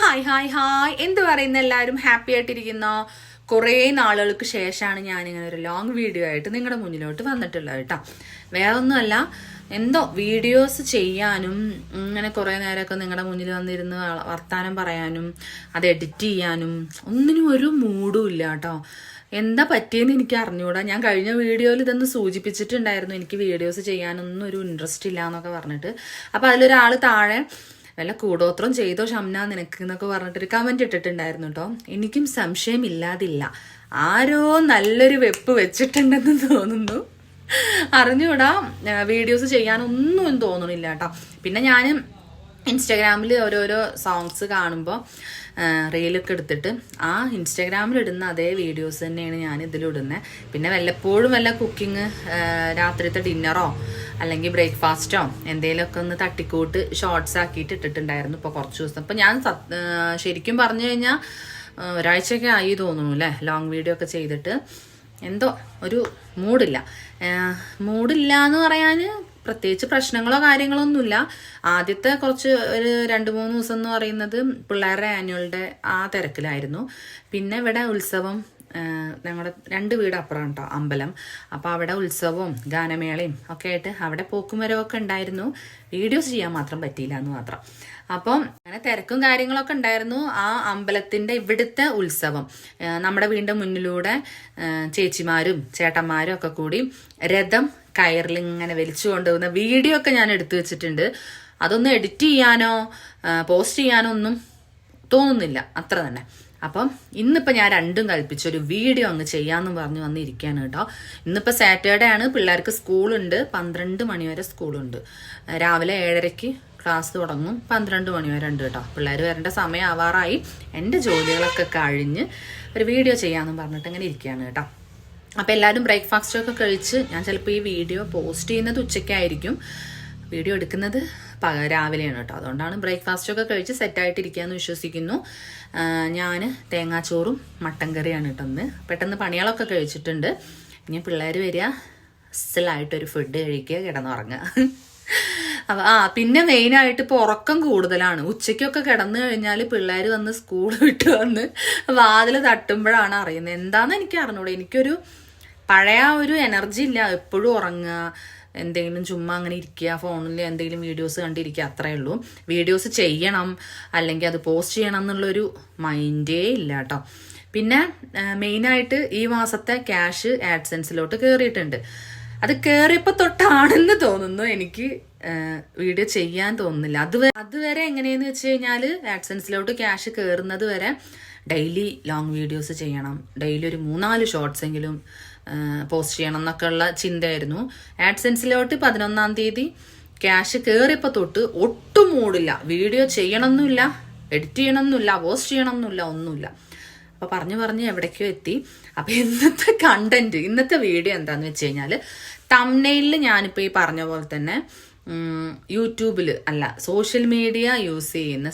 Hi hi hi എന്ത് പറയുന്ന എല്ലാവരും ഹാപ്പി ആയിട്ടിരിക്കുന്നോ? കുറേ നാളുകൾക്ക് ശേഷമാണ് ഞാനിങ്ങനെ ഒരു ലോങ് വീഡിയോ ആയിട്ട് നിങ്ങളുടെ മുന്നിലോട്ട് വന്നിട്ടുള്ളത് കേട്ടോ. വേറെ ഒന്നുമല്ല, എന്തോ വീഡിയോസ് ചെയ്യാനും ഇങ്ങനെ കുറേ നേരമൊക്കെ നിങ്ങളുടെ മുന്നിൽ വന്നിരുന്ന് വർത്താനം പറയാനും അത് എഡിറ്റ് ചെയ്യാനും ഒന്നിനും ഒരു മൂഡും ഇല്ല കേട്ടോ. എന്താ പറ്റിയെന്ന് എനിക്ക് അറിഞ്ഞൂടാ. ഞാൻ കഴിഞ്ഞ വീഡിയോയിൽ ഇതൊന്ന് സൂചിപ്പിച്ചിട്ടുണ്ടായിരുന്നു, എനിക്ക് വീഡിയോസ് ചെയ്യാനൊന്നും ഒരു ഇൻട്രസ്റ്റ് ഇല്ല എന്നൊക്കെ പറഞ്ഞിട്ട്. അപ്പോൾ അതിലൊരാൾ താഴെ വല്ല കൂടോത്രം ചെയ്തോ ഷംന നിനക്ക് എന്നൊക്കെ പറഞ്ഞിട്ടൊരു കമന്റ് ഇട്ടിട്ടുണ്ടായിരുന്നു കേട്ടോ. എനിക്കും സംശയമില്ലാതില്ല, ആരോ നല്ലൊരു വെപ്പ് വെച്ചിട്ടുണ്ടെന്ന് തോന്നുന്നു. അറിഞ്ഞൂടാ, വീഡിയോസ് ചെയ്യാനൊന്നും തോന്നണില്ല കേട്ടോ. പിന്നെ ഞാൻ ഇൻസ്റ്റാഗ്രാമിൽ ഓരോരോ സോങ്സ് കാണുമ്പോൾ റീലൊക്കെ എടുത്തിട്ട് ആ ഇൻസ്റ്റാഗ്രാമിലിടുന്ന അതേ വീഡിയോസ് തന്നെയാണ് ഞാൻ ഇതിലിടുന്നത്. പിന്നെ വല്ലപ്പോഴും വല്ല കുക്കിങ്, രാത്രിത്തെ ഡിന്നറോ അല്ലെങ്കിൽ ബ്രേക്ക്ഫാസ്റ്റോ എന്തെങ്കിലുമൊക്കെ ഒന്ന് തട്ടിക്കൂട്ട് ഷോർട്സ് ആക്കിയിട്ട് ഇട്ടിട്ടുണ്ടായിരുന്നു ഇപ്പോൾ കുറച്ച് ദിവസം. അപ്പം ഞാൻ ശരിക്കും പറഞ്ഞു കഴിഞ്ഞാൽ ഒരാഴ്ചയൊക്കെ ആയി തോന്നുന്നു അല്ലേ ലോങ് വീഡിയോ ഒക്കെ ചെയ്തിട്ട്. എന്തോ ഒരു മൂഡില്ല എന്ന് പറയാൻ പ്രത്യേകിച്ച് പ്രശ്നങ്ങളോ കാര്യങ്ങളോ ഒന്നുമില്ല. ആദ്യത്തെ കുറച്ച് ഒരു 2-3 ദിവസം എന്ന് പറയുന്നത് പിള്ളേരുടെ ആനുവൽ ഡേ ആ തിരക്കിലായിരുന്നു. പിന്നെ ഇവിടെ ഉത്സവം, ഞങ്ങളുടെ 2 വീട് അപ്പുറം കേട്ടോ അമ്പലം. അപ്പോൾ അവിടെ ഉത്സവവും ഗാനമേളയും ഒക്കെ ആയിട്ട് അവിടെ പോക്കും വരവൊക്കെ ഉണ്ടായിരുന്നു. വീഡിയോസ് ചെയ്യാൻ മാത്രം പറ്റിയില്ല എന്ന് മാത്രം. അപ്പം അങ്ങനെ തിരക്കും കാര്യങ്ങളൊക്കെ ഉണ്ടായിരുന്നു. ആ അമ്പലത്തിൻ്റെ ഇവിടുത്തെ ഉത്സവം നമ്മുടെ വീടിൻ്റെ മുന്നിലൂടെ ചേച്ചിമാരും ചേട്ടന്മാരും ഒക്കെ കൂടി രഥം കയറിൽ ഇങ്ങനെ വലിച്ചു കൊണ്ടുപോകുന്ന വീഡിയോ ഒക്കെ ഞാൻ എടുത്തു വെച്ചിട്ടുണ്ട്. അതൊന്നും എഡിറ്റ് ചെയ്യാനോ പോസ്റ്റ് ചെയ്യാനോ ഒന്നും തോന്നുന്നില്ല അത്ര തന്നെ. അപ്പം ഇന്നിപ്പോൾ ഞാൻ രണ്ടും കൽപ്പിച്ചൊരു വീഡിയോ അങ്ങ് ചെയ്യാമെന്ന് പറഞ്ഞ് വന്നിരിക്കുകയാണ് കേട്ടോ. ഇന്നിപ്പോൾ സാറ്റർഡേ ആണ്, പിള്ളേർക്ക് സ്കൂളുണ്ട്. 12 മണി വരെ സ്കൂളുണ്ട്. രാവിലെ 7:30 ക്ലാസ് തുടങ്ങും, 12 മണി വരെ ഉണ്ട് കേട്ടോ. പിള്ളേർ വരേണ്ട സമയം ആവാറായി. എൻ്റെ ജോലികളൊക്കെ കഴിഞ്ഞ് ഒരു വീഡിയോ ചെയ്യാമെന്ന് പറഞ്ഞിട്ട് ഇങ്ങനെ ഇരിക്കുകയാണ് കേട്ടോ. അപ്പോൾ എല്ലാവരും ബ്രേക്ക്ഫാസ്റ്റൊക്കെ കഴിച്ച്, ഞാൻ ചിലപ്പോൾ ഈ വീഡിയോ പോസ്റ്റ് ചെയ്യുന്നത് ഉച്ചയ്ക്കായിരിക്കും, വീഡിയോ എടുക്കുന്നത് രാവിലെയാണ് കേട്ടോ. അതുകൊണ്ടാണ് ബ്രേക്ക്ഫാസ്റ്റൊക്കെ കഴിച്ച് സെറ്റായിട്ടിരിക്കുകയെന്ന് വിശ്വസിക്കുന്നു. ഞാൻ തേങ്ങാച്ചോറും മട്ടൻ കറിയാണ് കേട്ടോ. ഒന്ന് പെട്ടെന്ന് പണികളൊക്കെ കഴിച്ചിട്ടുണ്ട്. ഇനി പിള്ളേർ വരിക, അസലായിട്ടൊരു ഫുഡ് കഴിക്കുക, കിടന്നുറങ്ങുക. അപ്പോൾ പിന്നെ മെയിനായിട്ട് ഇപ്പോൾ ഉറക്കം കൂടുതലാണ്. ഉച്ചയ്ക്കൊക്കെ കിടന്നു കഴിഞ്ഞാൽ പിള്ളേർ വന്ന് സ്കൂൾ വിട്ട് വന്ന് വാതിൽ തട്ടുമ്പോഴാണ് അറിയുന്നത്. എന്താണെന്ന് എനിക്ക് അറിഞ്ഞൂടെ, എനിക്കൊരു പഴയ ഒരു എനർജി ഇല്ല. എപ്പോഴും ഉറങ്ങുക, എന്തെങ്കിലും ചുമ്മാ അങ്ങനെ ഇരിക്കുക, ഫോണിൽ എന്തെങ്കിലും വീഡിയോസ് കണ്ടിരിക്കുക, അത്രയേ ഉള്ളൂ. വീഡിയോസ് ചെയ്യണം അല്ലെങ്കിൽ അത് പോസ്റ്റ് ചെയ്യണം എന്നുള്ളൊരു മൈൻഡേ ഇല്ല കേട്ടോ. പിന്നെ മെയിനായിട്ട് ഈ മാസത്തെ ക്യാഷ് ആഡ്സെൻസിലോട്ട് കയറിയിട്ടുണ്ട്. അത് കയറിയപ്പോൾ തൊട്ടാണെന്ന് തോന്നുന്നു എനിക്ക് വീഡിയോ ചെയ്യാൻ തോന്നുന്നില്ല. അതുവരെ എങ്ങനെയെന്ന് വെച്ച് കഴിഞ്ഞാൽ ആഡ്സെൻസിലോട്ട് ക്യാഷ് കയറുന്നത് വരെ ഡെയിലി ലോങ് വീഡിയോസ് ചെയ്യണം, ഡെയിലി ഒരു 3-4 ഷോർട്സ് എങ്കിലും പോസ്റ്റ് ചെയ്യണം എന്നൊക്കെ ഉള്ള ചിന്തയായിരുന്നു. ആഡ്സെൻസിലോട്ട് 11-ാം തീയതി ക്യാഷ് കയറിയപ്പോൾ തൊട്ട് ഒട്ടും മൂടില്ല. വീഡിയോ ചെയ്യണമെന്നില്ല, എഡിറ്റ് ചെയ്യണമെന്നില്ല, പോസ്റ്റ് ചെയ്യണമെന്നില്ല, ഒന്നുമില്ല. അപ്പോൾ പറഞ്ഞ് എവിടേക്കോ എത്തി. അപ്പോൾ ഇന്നത്തെ കണ്ടന്റ്, ഇന്നത്തെ വീഡിയോ എന്താണെന്ന് വെച്ച് കഴിഞ്ഞാൽ, തംബ്നെയിലിൽ ഞാനിപ്പോൾ ഈ പറഞ്ഞ പോലെ തന്നെ യൂട്യൂബിൽ അല്ല സോഷ്യൽ മീഡിയ യൂസ് ചെയ്യുന്ന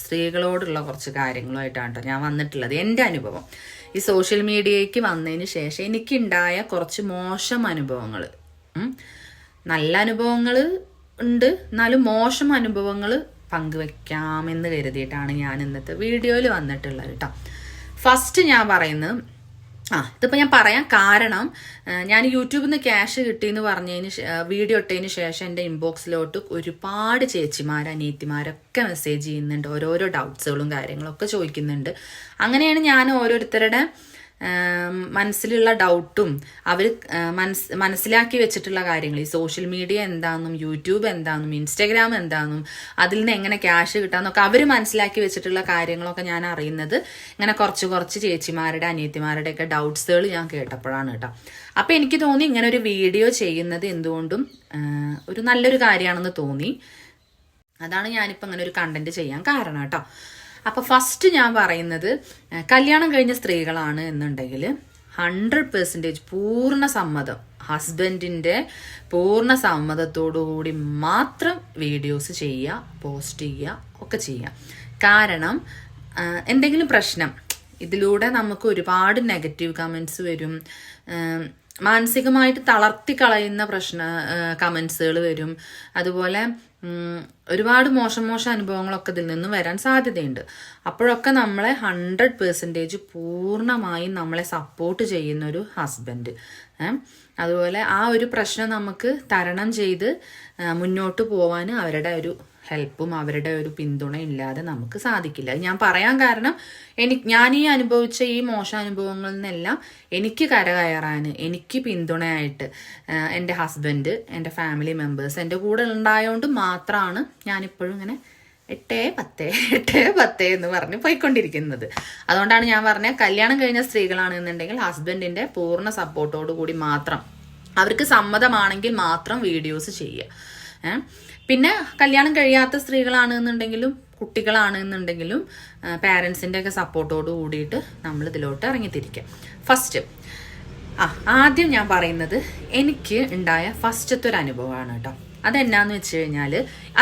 സ്ത്രീകളോടുള്ള കുറച്ച് കാര്യങ്ങളുമായിട്ടാണ് കേട്ടോ ഞാൻ വന്നിട്ടുള്ളത്. എൻ്റെ അനുഭവം ഈ സോഷ്യൽ മീഡിയയ്ക്ക് വന്നതിന് ശേഷം എനിക്കുണ്ടായ കുറച്ച് മോശം അനുഭവങ്ങൾ, നല്ല അനുഭവങ്ങൾ ഉണ്ട്, എന്നാലും മോശം അനുഭവങ്ങൾ പങ്കുവെക്കാമെന്ന് കരുതിയിട്ടാണ് ഞാൻ ഇന്നത്തെ വീഡിയോയിൽ വന്നിട്ടുള്ളത് കേട്ടോ. ഫസ്റ്റ് ഞാൻ പറയുന്നത്, ഇതിപ്പോൾ ഞാൻ പറയാൻ കാരണം, ഞാൻ യൂട്യൂബിൽ നിന്ന് ക്യാഷ് കിട്ടിയെന്ന് വീഡിയോ ഇട്ടതിന് ശേഷം എൻ്റെ ഇൻബോക്സിലോട്ട് ഒരുപാട് ചേച്ചിമാർ അനിയത്തിമാരൊക്കെ മെസ്സേജ് ചെയ്യുന്നുണ്ട്, ഓരോരോ ഡൗട്ട്സുകളും കാര്യങ്ങളൊക്കെ ചോദിക്കുന്നുണ്ട്. അങ്ങനെയാണ് ഞാൻ ഓരോരുത്തരുടെ മനസ്സിലുള്ള ഡൗട്ടും അവർ മനസ്സിലാക്കി വെച്ചിട്ടുള്ള കാര്യങ്ങൾ, ഈ സോഷ്യൽ മീഡിയ എന്താണെന്നും യൂട്യൂബ് എന്താണെന്നും ഇൻസ്റ്റാഗ്രാം എന്താണെന്നും അതിൽ നിന്ന് എങ്ങനെ ക്യാഷ് കിട്ടാമെന്നൊക്കെ അവർ മനസ്സിലാക്കി വെച്ചിട്ടുള്ള കാര്യങ്ങളൊക്കെ ഞാൻ അറിയുന്നത് ഇങ്ങനെ കുറച്ച് ചേച്ചിമാരുടെ അനിയത്തിമാരുടെയൊക്കെ ഡൗട്ട്സുകൾ ഞാൻ കേട്ടപ്പോഴാണ് കേട്ടോ. അപ്പോൾ എനിക്ക് തോന്നി ഇങ്ങനെ ഒരു വീഡിയോ ചെയ്യുന്നത് എന്തുകൊണ്ടും ഒരു നല്ലൊരു കാര്യമാണെന്ന് തോന്നി. അതാണ് ഞാനിപ്പോൾ അങ്ങനെ ഒരു കണ്ടന്റ് ചെയ്യാൻ കാരണം കേട്ടോ. അപ്പോൾ ഫസ്റ്റ് ഞാൻ പറയുന്നത്, കല്യാണം കഴിഞ്ഞ സ്ത്രീകളാണ് എന്നുണ്ടെങ്കിൽ 100% പൂർണ്ണ സമ്മതം, ഹസ്ബൻഡിൻ്റെ പൂർണ്ണ സമ്മതത്തോടുകൂടി മാത്രം വീഡിയോസ് ചെയ്യുക, പോസ്റ്റ് ചെയ്യുക ഒക്കെ ചെയ്യുക. കാരണം എന്തെങ്കിലും പ്രശ്നം, ഇതിലൂടെ നമുക്ക് ഒരുപാട് നെഗറ്റീവ് കമൻറ്റ്സ് വരും, മാനസികമായിട്ട് തളർത്തി കളയുന്ന കമൻസുകൾ വരും. അതുപോലെ ഒരുപാട് മോശം അനുഭവങ്ങളൊക്കെ ഇതിൽ നിന്ന് വരാൻ സാധ്യതയുണ്ട്. അപ്പോഴൊക്കെ നമ്മളെ 100% പൂർണ്ണമായും നമ്മളെ സപ്പോർട്ട് ചെയ്യുന്ന ഒരു ഹസ്ബൻഡ്, അതുപോലെ ആ ഒരു പ്രശ്നം നമുക്ക് തരണം ചെയ്ത് മുന്നോട്ട് പോവാൻ അവരുടെ ഒരു ഹെൽപ്പും അവരുടെ ഒരു പിന്തുണ ഇല്ലാതെ നമുക്ക് സാധിക്കില്ല. ഞാൻ പറയാൻ കാരണം ഞാൻ ഈ അനുഭവിച്ച ഈ മോശം അനുഭവങ്ങളിൽ നിന്നെല്ലാം എനിക്ക് കരകയറാൻ, എനിക്ക് പിന്തുണയായിട്ട് എൻ്റെ ഹസ്ബൻഡ്, എൻ്റെ ഫാമിലി മെമ്പേഴ്സ് എൻ്റെ കൂടെ ഉണ്ടായതുകൊണ്ട് മാത്രമാണ് ഞാനിപ്പോഴും ഇങ്ങനെ 8-10 എന്ന് പറഞ്ഞ് പോയിക്കൊണ്ടിരിക്കുന്നത്. അതുകൊണ്ടാണ് ഞാൻ പറഞ്ഞത്, കല്യാണം കഴിഞ്ഞ സ്ത്രീകളാണെന്നുണ്ടെങ്കിൽ ഹസ്ബൻഡിൻ്റെ പൂർണ്ണ സപ്പോർട്ടോടു കൂടി മാത്രം, അവർക്ക് സമ്മതമാണെങ്കിൽ മാത്രം വീഡിയോസ് ചെയ്യുക. പിന്നെ കല്യാണം കഴിയാത്ത സ്ത്രീകളാണെന്നുണ്ടെങ്കിലും കുട്ടികളാണെന്നുണ്ടെങ്കിലും പാരൻസിൻ്റെ ഒക്കെ സപ്പോർട്ടോട് കൂടിയിട്ട് നമ്മൾ ഇതിലോട്ട് ഇറങ്ങിത്തിരിക്കുക. ഫസ്റ്റ് ആദ്യം ഞാൻ പറയുന്നത് എനിക്ക് ഉണ്ടായ ഫസ്റ്റത്തെ ഒരു അനുഭവമാണ് കേട്ടോ. അതെന്നാന്ന് വെച്ച് കഴിഞ്ഞാൽ,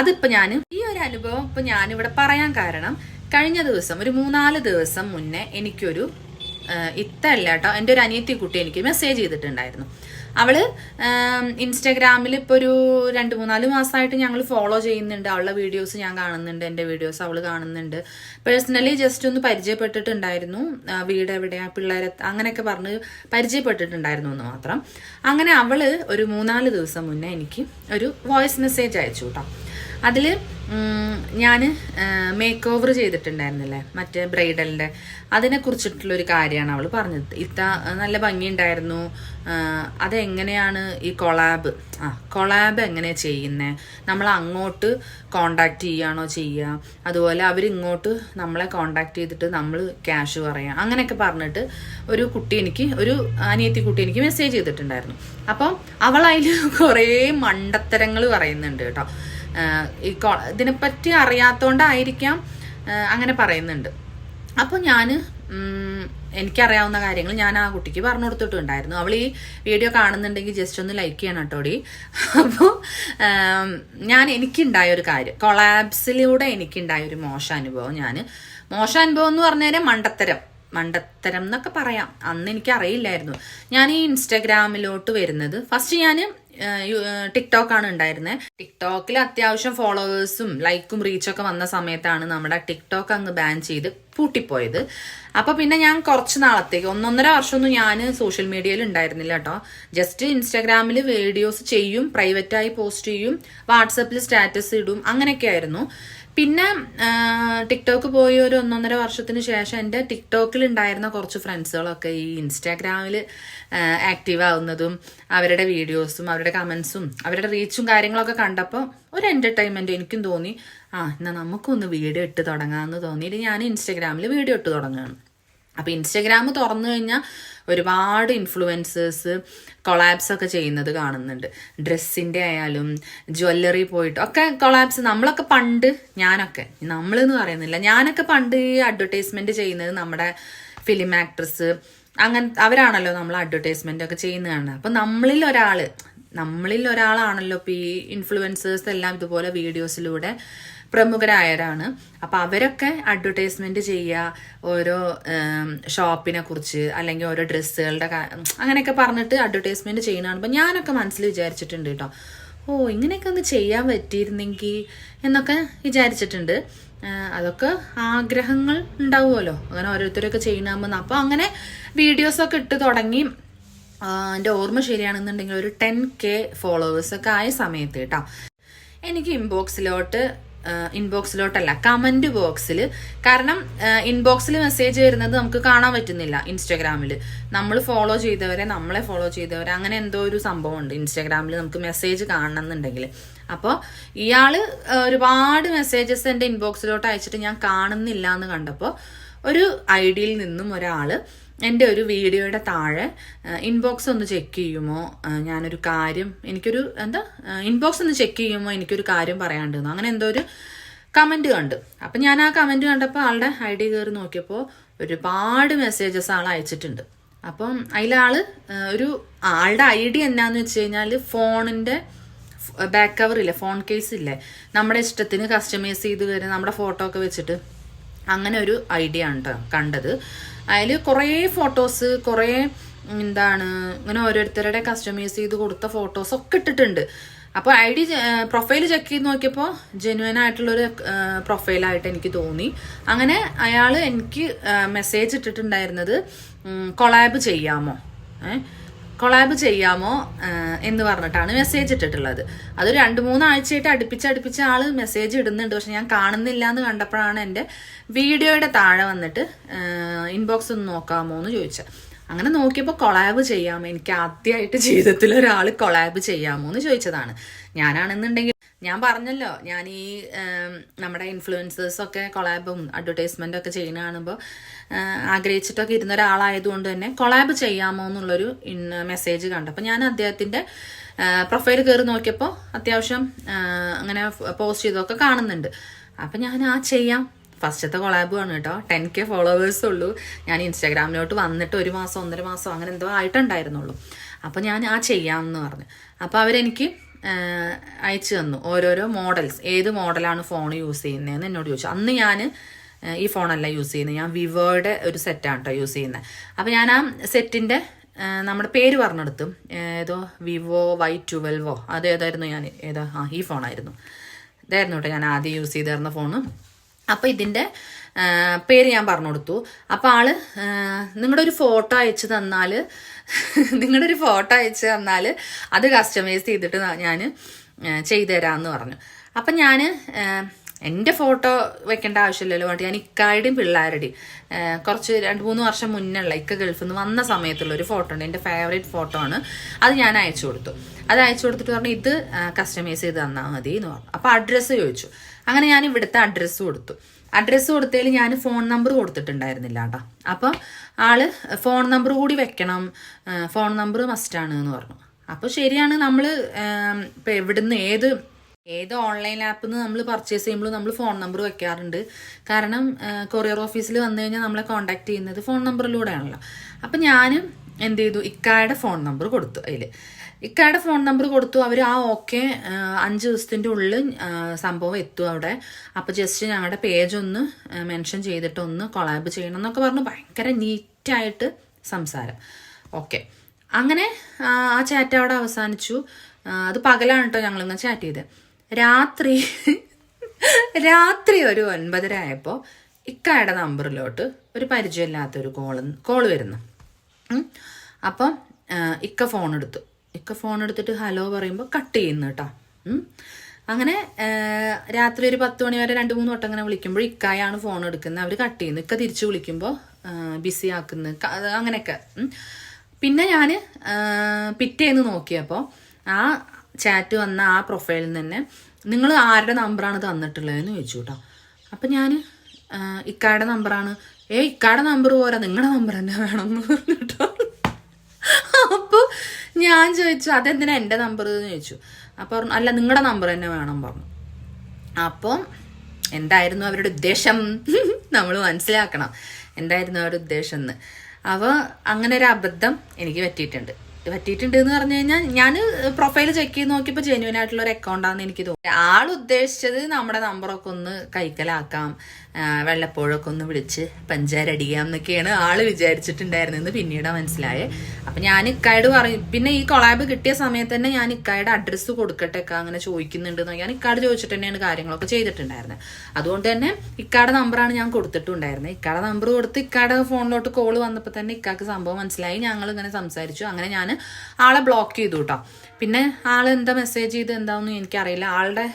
അതിപ്പോൾ ഈ ഒരു അനുഭവം ഇപ്പോൾ ഞാനിവിടെ പറയാൻ കാരണം, കഴിഞ്ഞ ദിവസം ഒരു 3-4 ദിവസം മുന്നേ എനിക്കൊരു ഇത്തല്ല കേട്ടോ, എൻ്റെ ഒരു അനിയത്തി കുട്ടി എനിക്ക് മെസ്സേജ് ചെയ്തിട്ടുണ്ടായിരുന്നു. അവള് ഇൻസ്റ്റാഗ്രാമിൽ ഇപ്പോൾ ഒരു 2-3-4 മാസമായിട്ട് ഞങ്ങൾ ഫോളോ ചെയ്യുന്നുണ്ട്. അവളുടെ വീഡിയോസ് ഞാൻ കാണുന്നുണ്ട്, എൻ്റെ വീഡിയോസ് അവൾ കാണുന്നുണ്ട്. പേഴ്സണലി ജസ്റ്റ് ഒന്ന് പരിചയപ്പെട്ടിട്ടുണ്ടായിരുന്നു, വീട് എവിടെയാ, പിള്ളേരെ അങ്ങനെയൊക്കെ പറഞ്ഞ് പരിചയപ്പെട്ടിട്ടുണ്ടായിരുന്നു എന്ന് മാത്രം. അങ്ങനെ അവള് ഒരു 3-4 ദിവസം മുന്നേ എനിക്ക് ഒരു വോയിസ് മെസ്സേജ് അയച്ചു കേട്ടോ. അതിൽ ഞാൻ മേക്ക് ഓവർ ചെയ്തിട്ടുണ്ടായിരുന്നില്ലേ, മറ്റേ ബ്രൈഡലിൻ്റെ, അതിനെക്കുറിച്ചിട്ടുള്ളൊരു കാര്യമാണ് അവൾ പറഞ്ഞത്. നല്ല ഭംഗിയുണ്ടായിരുന്നു, അതെങ്ങനെയാണ് ഈ കൊളാബ് എങ്ങനെയാണ് ചെയ്യുന്നത്, നമ്മൾ അങ്ങോട്ട് കോണ്ടാക്ട് ചെയ്യുകയാണോ ചെയ്യുക, അതുപോലെ അവരിങ്ങോട്ട് നമ്മളെ കോണ്ടാക്ട് ചെയ്തിട്ട് നമ്മൾ ക്യാഷ് പറയാം, അങ്ങനെയൊക്കെ പറഞ്ഞിട്ട് ഒരു അനിയത്തി കുട്ടി എനിക്ക് മെസ്സേജ് ചെയ്തിട്ടുണ്ടായിരുന്നു. അപ്പം അവൾ അതിൽ കുറേ മണ്ടത്തരങ്ങൾ പറയുന്നുണ്ട് കേട്ടോ. ഇതിനെപ്പറ്റി അറിയാത്തോണ്ടായിരിക്കാം അങ്ങനെ പറയുന്നുണ്ട്. അപ്പോൾ എനിക്കറിയാവുന്ന കാര്യങ്ങൾ ഞാൻ ആ കുട്ടിക്ക് പറഞ്ഞു കൊടുത്തിട്ടുണ്ടായിരുന്നു. അവൾ ഈ വീഡിയോ കാണുന്നുണ്ടെങ്കിൽ ജസ്റ്റ് ഒന്ന് ലൈക്ക് ചെയ്യണം കേട്ടോടി. അപ്പോൾ എനിക്കുണ്ടായ ഒരു കാര്യം, കൊളാബ്സിലൂടെ എനിക്കുണ്ടായ ഒരു മോശം അനുഭവം എന്ന് പറഞ്ഞാൽ മണ്ടത്തരം എന്നൊക്കെ പറയാം. അന്ന് എനിക്ക് അറിയില്ലായിരുന്നു. ഞാൻ ഈ ഇൻസ്റ്റാഗ്രാമിലോട്ട് വരുന്നത് ഫസ്റ്റ് ഞാൻ ടിക്ടോക്കാണ് ഉണ്ടായിരുന്നത്. ടിക്ടോക്കിൽ അത്യാവശ്യം ഫോളോവേഴ്സും ലൈക്കും റീച്ചൊക്കെ വന്ന സമയത്താണ് നമ്മുടെ ടിക്ടോക്ക് അങ്ങ് ബാൻ ചെയ്ത് പൂട്ടിപ്പോയത്. അപ്പൊ പിന്നെ ഞാൻ കുറച്ച് നാളത്തേക്ക് 1-1.5 വർഷമൊന്നും ഞാൻ സോഷ്യൽ മീഡിയയിൽ ഉണ്ടായിരുന്നില്ല കേട്ടോ. ജസ്റ്റ് ഇൻസ്റ്റാഗ്രാമിൽ വീഡിയോസ് ചെയ്യും, പ്രൈവറ്റായി പോസ്റ്റ് ചെയ്യും, വാട്സപ്പിൽ സ്റ്റാറ്റസ് ഇടും, അങ്ങനെയൊക്കെ ആയിരുന്നു. പിന്നെ ടിക്ടോക്ക് പോയി ഒരു 1-1.5 വർഷത്തിന് ശേഷം എൻ്റെ ടിക്ടോക്കിൽ ഉണ്ടായിരുന്ന കുറച്ച് ഫ്രണ്ട്സുകളൊക്കെ ഈ ഇൻസ്റ്റാഗ്രാമിൽ ആക്റ്റീവ് ആവുന്നതും അവരുടെ വീഡിയോസും അവരുടെ കമൻസും അവരുടെ റീച്ചും കാര്യങ്ങളൊക്കെ കണ്ടപ്പോൾ ഒരു എൻ്റർടൈൻമെൻറ്റ് എനിക്കും തോന്നി. എന്നാൽ നമുക്കൊന്ന് വീഡിയോ ഇട്ട് തുടങ്ങാമെന്ന് തോന്നിയിട്ട് ഞാൻ ഇൻസ്റ്റാഗ്രാമിൽ വീഡിയോ ഇട്ട് തുടങ്ങുകയാണ്. അപ്പോൾ ഇൻസ്റ്റാഗ്രാം തുറന്നു കഴിഞ്ഞാൽ ഒരുപാട് ഇൻഫ്ലുവൻസേഴ്സ് കൊളാബ്സ് ഒക്കെ ചെയ്യുന്നത് കാണുന്നുണ്ട്. ഡ്രസ്സിൻ്റെ ആയാലും ജ്വല്ലറി പോയിട്ട് ഒക്കെ കൊളാബ്സ്. നമ്മളൊക്കെ പണ്ട് നമ്മളെന്ന് പറയുന്നില്ല, ഞാനൊക്കെ പണ്ട് ഈ അഡ്വർടൈസ്മെൻറ്റ് ചെയ്യുന്നത് നമ്മുടെ ഫിലിം ആക്ട്രസ് അവരാണല്ലോ നമ്മൾ അഡ്വർടൈസ്മെൻ്റ് ഒക്കെ ചെയ്യുന്നത് കാണുന്നത്. അപ്പം നമ്മളിൽ ഒരാളാണല്ലോ ഇപ്പോൾ ഈ ഇൻഫ്ലുവൻസേഴ്സ് എല്ലാം ഇതുപോലെ വീഡിയോസിലൂടെ പ്രമുഖരായവരാണ്. അപ്പം അവരൊക്കെ അഡ്വർടൈസ്മെൻറ്റ് ചെയ്യുക, ഓരോ ഷോപ്പിനെ കുറിച്ച് അല്ലെങ്കിൽ ഓരോ ഡ്രസ്സുകളുടെ അങ്ങനെയൊക്കെ പറഞ്ഞിട്ട് അഡ്വർടൈസ്മെൻറ്റ് ചെയ്യുന്നതാണ്. അപ്പം ഞാനൊക്കെ മനസ്സിൽ വിചാരിച്ചിട്ടുണ്ട് കേട്ടോ, ഇങ്ങനെയൊക്കെ ഒന്ന് ചെയ്യാൻ പറ്റിയിരുന്നെങ്കിൽ എന്നൊക്കെ വിചാരിച്ചിട്ടുണ്ട്. അതൊക്കെ ആഗ്രഹങ്ങൾ ഉണ്ടാവുമല്ലോ, അങ്ങനെ ഓരോരുത്തരൊക്കെ ചെയ്യണമെന്ന്. അപ്പോൾ അങ്ങനെ വീഡിയോസൊക്കെ ഇട്ട് തുടങ്ങി. എൻ്റെ ഓർമ്മ ശരിയാണെന്നുണ്ടെങ്കിൽ ഒരു 10K ഫോളോവേഴ്സൊക്കെ ആയ സമയത്ത് കേട്ടോ, എനിക്ക് ഇൻബോക്സിലോട്ടല്ല, കമന്റ് ബോക്സിൽ. കാരണം ഇൻബോക്സിൽ മെസ്സേജ് വരുന്നത് നമുക്ക് കാണാൻ പറ്റുന്നില്ല ഇൻസ്റ്റാഗ്രാമിൽ. നമ്മളെ ഫോളോ ചെയ്തവരെ അങ്ങനെ എന്തോ ഒരു സംഭവമുണ്ട് ഇൻസ്റ്റാഗ്രാമിൽ, നമുക്ക് മെസ്സേജ് കാണണമെന്നുണ്ടെങ്കിൽ. അപ്പോൾ ഇയാള് ഒരുപാട് മെസ്സേജസ് എൻ്റെ ഇൻബോക്സിലോട്ട് അയച്ചിട്ട് ഞാൻ കാണുന്നില്ല എന്ന് കണ്ടപ്പോൾ ഒരു ഐഡിയിൽ നിന്നും ഒരാൾ എൻ്റെ ഒരു വീഡിയോയുടെ താഴെ ഇൻബോക്സ് ഒന്ന് ചെക്ക് ചെയ്യുമോ, ഞാനൊരു കാര്യം ഇൻബോക്സ് ഒന്ന് ചെക്ക് ചെയ്യുമോ, എനിക്കൊരു കാര്യം പറയാണ്ടെന്നു, അങ്ങനെ എന്തോ ഒരു കമൻറ്റ് കണ്ടു. അപ്പം ഞാൻ ആ കമൻറ്റ് കണ്ടപ്പോൾ ആളുടെ ID കയറി നോക്കിയപ്പോൾ ഒരുപാട് മെസ്സേജസ് ആൾ അയച്ചിട്ടുണ്ട്. അപ്പം ആളുടെ ID എന്നാന്ന് വെച്ച് കഴിഞ്ഞാൽ ഫോണിൻ്റെ ബാക്ക് കവറില്ലേ, ഫോൺ കേസ് ഇല്ലേ, നമ്മുടെ ഇഷ്ടത്തിന് കസ്റ്റമൈസ് ചെയ്ത് വരുന്ന നമ്മുടെ ഫോട്ടോ ഒക്കെ വെച്ചിട്ട് അങ്ങനെ ഒരു ID ആണ് കേട്ടോ കണ്ടത്. അതിൽ കുറേ ഫോട്ടോസ്, കുറേ എന്താണ് ഇങ്ങനെ ഓരോരുത്തരുടെ കസ്റ്റമൈസ് ചെയ്ത് കൊടുത്ത ഫോട്ടോസൊക്കെ ഇട്ടിട്ടുണ്ട്. അപ്പോൾ ID പ്രൊഫൈൽ ചെക്ക് ചെയ്ത് നോക്കിയപ്പോൾ ജെന്യുവൻ ആയിട്ടുള്ളൊരു പ്രൊഫൈലായിട്ട് എനിക്ക് തോന്നി. അങ്ങനെ അയാൾ എനിക്ക് മെസ്സേജ് ഇട്ടിട്ടുണ്ടായിരുന്നത് കൊളാബ് ചെയ്യാമോ എന്ന് പറഞ്ഞിട്ടാണ് മെസ്സേജ് ഇട്ടിട്ടുള്ളത്. അത് 2-3 ആഴ്ചയായിട്ട് അടുപ്പിച്ച് ആൾ മെസ്സേജ് ഇടുന്നുണ്ട്. പക്ഷെ ഞാൻ കാണുന്നില്ല എന്ന് കണ്ടപ്പോഴാണ് എൻ്റെ വീഡിയോയുടെ താഴെ വന്നിട്ട് ഇൻബോക്സ് ഒന്ന് നോക്കാമോ എന്ന് ചോദിച്ചത്. അങ്ങനെ നോക്കിയപ്പോൾ കൊളാബ് ചെയ്യാമോ, എനിക്ക് ആദ്യമായിട്ട് ജീവിതത്തിൽ ഒരാൾ കൊളാബ് ചെയ്യാമോ എന്ന് ചോദിച്ചതാണ്. ഞാനാണെന്നുണ്ടെങ്കിൽ ഞാൻ പറഞ്ഞല്ലോ, ഞാൻ ഈ നമ്മുടെ ഇൻഫ്ലുവൻസേഴ്സൊക്കെ കൊളാബും അഡ്വർടൈസ്മെൻ്റ് ഒക്കെ ചെയ്യുന്ന കാണുമ്പോൾ ആഗ്രഹിച്ചിട്ടൊക്കെ ഇരുന്ന ഒരാളായതുകൊണ്ട് തന്നെ കൊളാബ് ചെയ്യാമോ എന്നുള്ളൊരു മെസ്സേജ് കണ്ടു. അപ്പോൾ ഞാൻ അദ്ദേഹത്തിൻ്റെ പ്രൊഫൈൽ കയറി നോക്കിയപ്പോൾ അത്യാവശ്യം അങ്ങനെ പോസ്റ്റ് ചെയ്തൊക്കെ കാണുന്നുണ്ട്. അപ്പം ഞാൻ ചെയ്യാം. ഫസ്റ്റത്തെ കൊളാബുമാണ് കേട്ടോ. 10K ഫോളോവേഴ്സ് ഉള്ളൂ. ഞാൻ ഇൻസ്റ്റാഗ്രാമിലോട്ട് വന്നിട്ട് 1 മാസം 1.5 മാസം അങ്ങനെ എന്തോ ആയിട്ടുണ്ടായിരുന്നുള്ളൂ. അപ്പോൾ ഞാൻ ചെയ്യാമെന്ന് പറഞ്ഞു. അപ്പോൾ അവരെനിക്ക് അയച്ചു തന്നു ഓരോരോ മോഡൽസ്. ഏത് മോഡലാണ് ഫോൺ യൂസ് ചെയ്യുന്നതെന്ന് എന്നോട് ചോദിച്ചു. അന്ന് ഞാൻ ഈ ഫോണല്ല യൂസ് ചെയ്യുന്നത്, ഞാൻ വിവോയുടെ ഒരു സെറ്റാണ് കേട്ടോ യൂസ് ചെയ്യുന്നത്. അപ്പോൾ ഞാൻ ആ സെറ്റിൻ്റെ നമ്മുടെ പേര് പറഞ്ഞെടുത്തു. ഏതോ വിവോ Y12 അതേതായിരുന്നു ഞാൻ ഈ ഫോണായിരുന്നു. ഇതായിരുന്നു കേട്ടോ ഞാൻ ആദ്യം യൂസ് ചെയ്തിരുന്ന ഫോണ്. അപ്പോൾ ഇതിൻ്റെ പേര് ഞാൻ പറഞ്ഞു കൊടുത്തു. അപ്പോൾ ആള് നിങ്ങളുടെ ഒരു ഫോട്ടോ അയച്ചു തന്നാൽ അത് കസ്റ്റമൈസ് ചെയ്തിട്ട് ഞാൻ ചെയ്തു തരാമെന്ന് പറഞ്ഞു. അപ്പം ഞാൻ എൻ്റെ ഫോട്ടോ വെക്കേണ്ട ആവശ്യമില്ലല്ലോ, വേണ്ടി ഞാൻ ഇക്കായുടെയും പിള്ളേരുടെയും കുറച്ച് 2-3 വർഷം മുന്നുള്ള ഇക്ക ഗൾഫിൽ നിന്ന് വന്ന സമയത്തുള്ള ഒരു ഫോട്ടോ ഉണ്ട്, എൻ്റെ ഫേവറേറ്റ് ഫോട്ടോ ആണ്. അത് ഞാൻ അയച്ചു കൊടുത്തു. അത് അയച്ചു കൊടുത്തിട്ട് പറഞ്ഞു ഇത് കസ്റ്റമൈസ് ചെയ്ത് തന്നാൽ മതി എന്ന് പറഞ്ഞു. അപ്പോൾ അഡ്രസ്സ് ചോദിച്ചു. അങ്ങനെ ഞാൻ ഇവിടുത്തെ അഡ്രസ്സ് കൊടുത്തു. അഡ്രസ്സ് കൊടുത്തതിൽ ഞാൻ ഫോൺ നമ്പർ കൊടുത്തിട്ടുണ്ടായിരുന്നില്ല കേട്ടോ. അപ്പം ആള് ഫോൺ നമ്പർ കൂടി വെക്കണം, ഫോൺ നമ്പർ മസ്റ്റാണ് എന്ന് പറഞ്ഞു. അപ്പോൾ ശരിയാണ്, നമ്മൾ ഇപ്പം എവിടുന്ന് ഏത് ഓൺലൈൻ ആപ്പിൽ നിന്ന് നമ്മൾ പർച്ചേസ് ചെയ്യുമ്പോൾ നമ്മൾ ഫോൺ നമ്പർ വെക്കാറുണ്ട്. കാരണം കൊറിയർ ഓഫീസിൽ വന്നു കഴിഞ്ഞാൽ നമ്മളെ കോൺടാക്ട് ചെയ്യുന്നത് ഫോൺ നമ്പറിലൂടെയാണല്ലോ. അപ്പം ഞാൻ എന്ത് ചെയ്തു, ഇക്കായുടെ ഫോൺ നമ്പർ കൊടുത്തു. ഇക്കായുടെ ഫോൺ നമ്പർ കൊടുത്തു. അവർ ഓക്കെ 5 ദിവസത്തിൻ്റെ ഉള്ളിൽ സംഭവം എത്തും അവിടെ. അപ്പോൾ ജസ്റ്റ് ഞങ്ങളുടെ പേജ് ഒന്ന് മെൻഷൻ ചെയ്തിട്ട് ഒന്ന് കൊളാബ് ചെയ്യണം എന്നൊക്കെ പറഞ്ഞു. ഭയങ്കര നീറ്റായിട്ട് സംസാരം. ഓക്കെ, അങ്ങനെ ആ ചാറ്റ് അവിടെ അവസാനിച്ചു. അത് പകലാണ് കേട്ടോ ഞങ്ങളിന്ന് ചാറ്റ് ചെയ്തത്. രാത്രി ഒരു 9:30 ആയപ്പോൾ ഇക്കായുടെ നമ്പറിലോട്ട് ഒരു പരിചയമില്ലാത്തൊരു കോള് വരുന്നു. അപ്പം ഇക്ക ഫോൺ എടുത്തിട്ട് ഹലോ പറയുമ്പോൾ കട്ട് ചെയ്യുന്നു കേട്ടോ. അങ്ങനെ രാത്രി ഒരു 10 മണി വരെ 2-3 വട്ടം അങ്ങനെ വിളിക്കുമ്പോൾ ഇക്കായാണ് ഫോൺ എടുക്കുന്നത്. അവർ കട്ട് ചെയ്യുന്നു. ഇക്ക തിരിച്ചു വിളിക്കുമ്പോൾ ബിസി ആക്കുന്നു, അങ്ങനെയൊക്കെ. പിന്നെ ഞാൻ പിറ്റേന്ന് നോക്കിയപ്പോൾ ആ ചാറ്റ് വന്ന ആ പ്രൊഫൈലിൽ തന്നെ നിങ്ങൾ ആരുടെ നമ്പറാണ് തന്നിട്ടുള്ളതെന്ന് ചോദിച്ചു കേട്ടോ. അപ്പം ഞാൻ ഇക്കായുടെ നമ്പറാണ്. ഇക്കായുടെ നമ്പർ പോരാ, നിങ്ങളുടെ നമ്പർ തന്നെ വേണമെന്ന് പറഞ്ഞു കേട്ടോ. അപ്പോൾ ഞാൻ ചോദിച്ചു അതെന്തിനാ എൻ്റെ നമ്പർ എന്ന് ചോദിച്ചു. അപ്പോൾ അല്ല, നിങ്ങളുടെ നമ്പർ തന്നെ വേണം പറഞ്ഞു. അപ്പോൾ എന്തായിരുന്നു അവരുടെ ഉദ്ദേശം നമ്മൾ മനസ്സിലാക്കണം, എന്തായിരുന്നു അവരുടെ ഉദ്ദേശം എന്ന്. അപ്പോൾ അങ്ങനെ ഒരു അബദ്ധം എനിക്ക് പറ്റിയിട്ടുണ്ട് എന്ന് പറഞ്ഞു കഴിഞ്ഞാൽ, ഞാൻ പ്രൊഫൈൽ ചെക്ക് ചെയ്ത് നോക്കിയപ്പോൾ ജെന്യുവൻ ആയിട്ടുള്ള ഒരു അക്കൗണ്ടാണെന്ന് എനിക്ക് തോന്നി. ആൾ ഉദ്ദേശിച്ചത് നമ്മുടെ നമ്പറൊക്കെ ഒന്ന് കൈക്കലാക്കാം, വെള്ളപ്പോഴൊക്കെ ഒന്ന് വിളിച്ച് പഞ്ചാരടിക്കാം എന്നൊക്കെയാണ് ആള് വിചാരിച്ചിട്ടുണ്ടായിരുന്നെന്ന് പിന്നീട് മനസ്സിലായേ. അപ്പം ഞാൻ ഇക്കായോട് പറയും. പിന്നെ ഈ കൊളാബ് കിട്ടിയ സമയത്ത് തന്നെ ഞാൻ ഇക്കായുടെ അഡ്രസ്സ് കൊടുക്കട്ടെ, അങ്ങനെ ചോദിക്കുന്നുണ്ട് എന്ന് ഞാൻ ഇക്കാട് ചോദിച്ചിട്ട് തന്നെയാണ് കാര്യങ്ങളൊക്കെ ചെയ്തിട്ടുണ്ടായിരുന്നത്. അതുകൊണ്ട് തന്നെ ഇക്കാടെ നമ്പറാണ് ഞാൻ കൊടുത്തിട്ടുണ്ടായിരുന്നത്. ഇക്കാടെ നമ്പർ കൊടുത്ത് ഇക്കാടെ ഫോണിലോട്ട് കോള് വന്നപ്പോൾ തന്നെ ഇക്കാക്ക് സംഭവം മനസ്സിലായി. ഞങ്ങൾ ഇങ്ങനെ സംസാരിച്ചു. അങ്ങനെ ഞാൻ ആളെ ബ്ലോക്ക് ചെയ്തു കേട്ടോ. പിന്നെ ആള് എന്താ മെസ്സേജ് ചെയ്ത് എന്താണെന്ന് എനിക്കറിയില്ല. ആളുടെ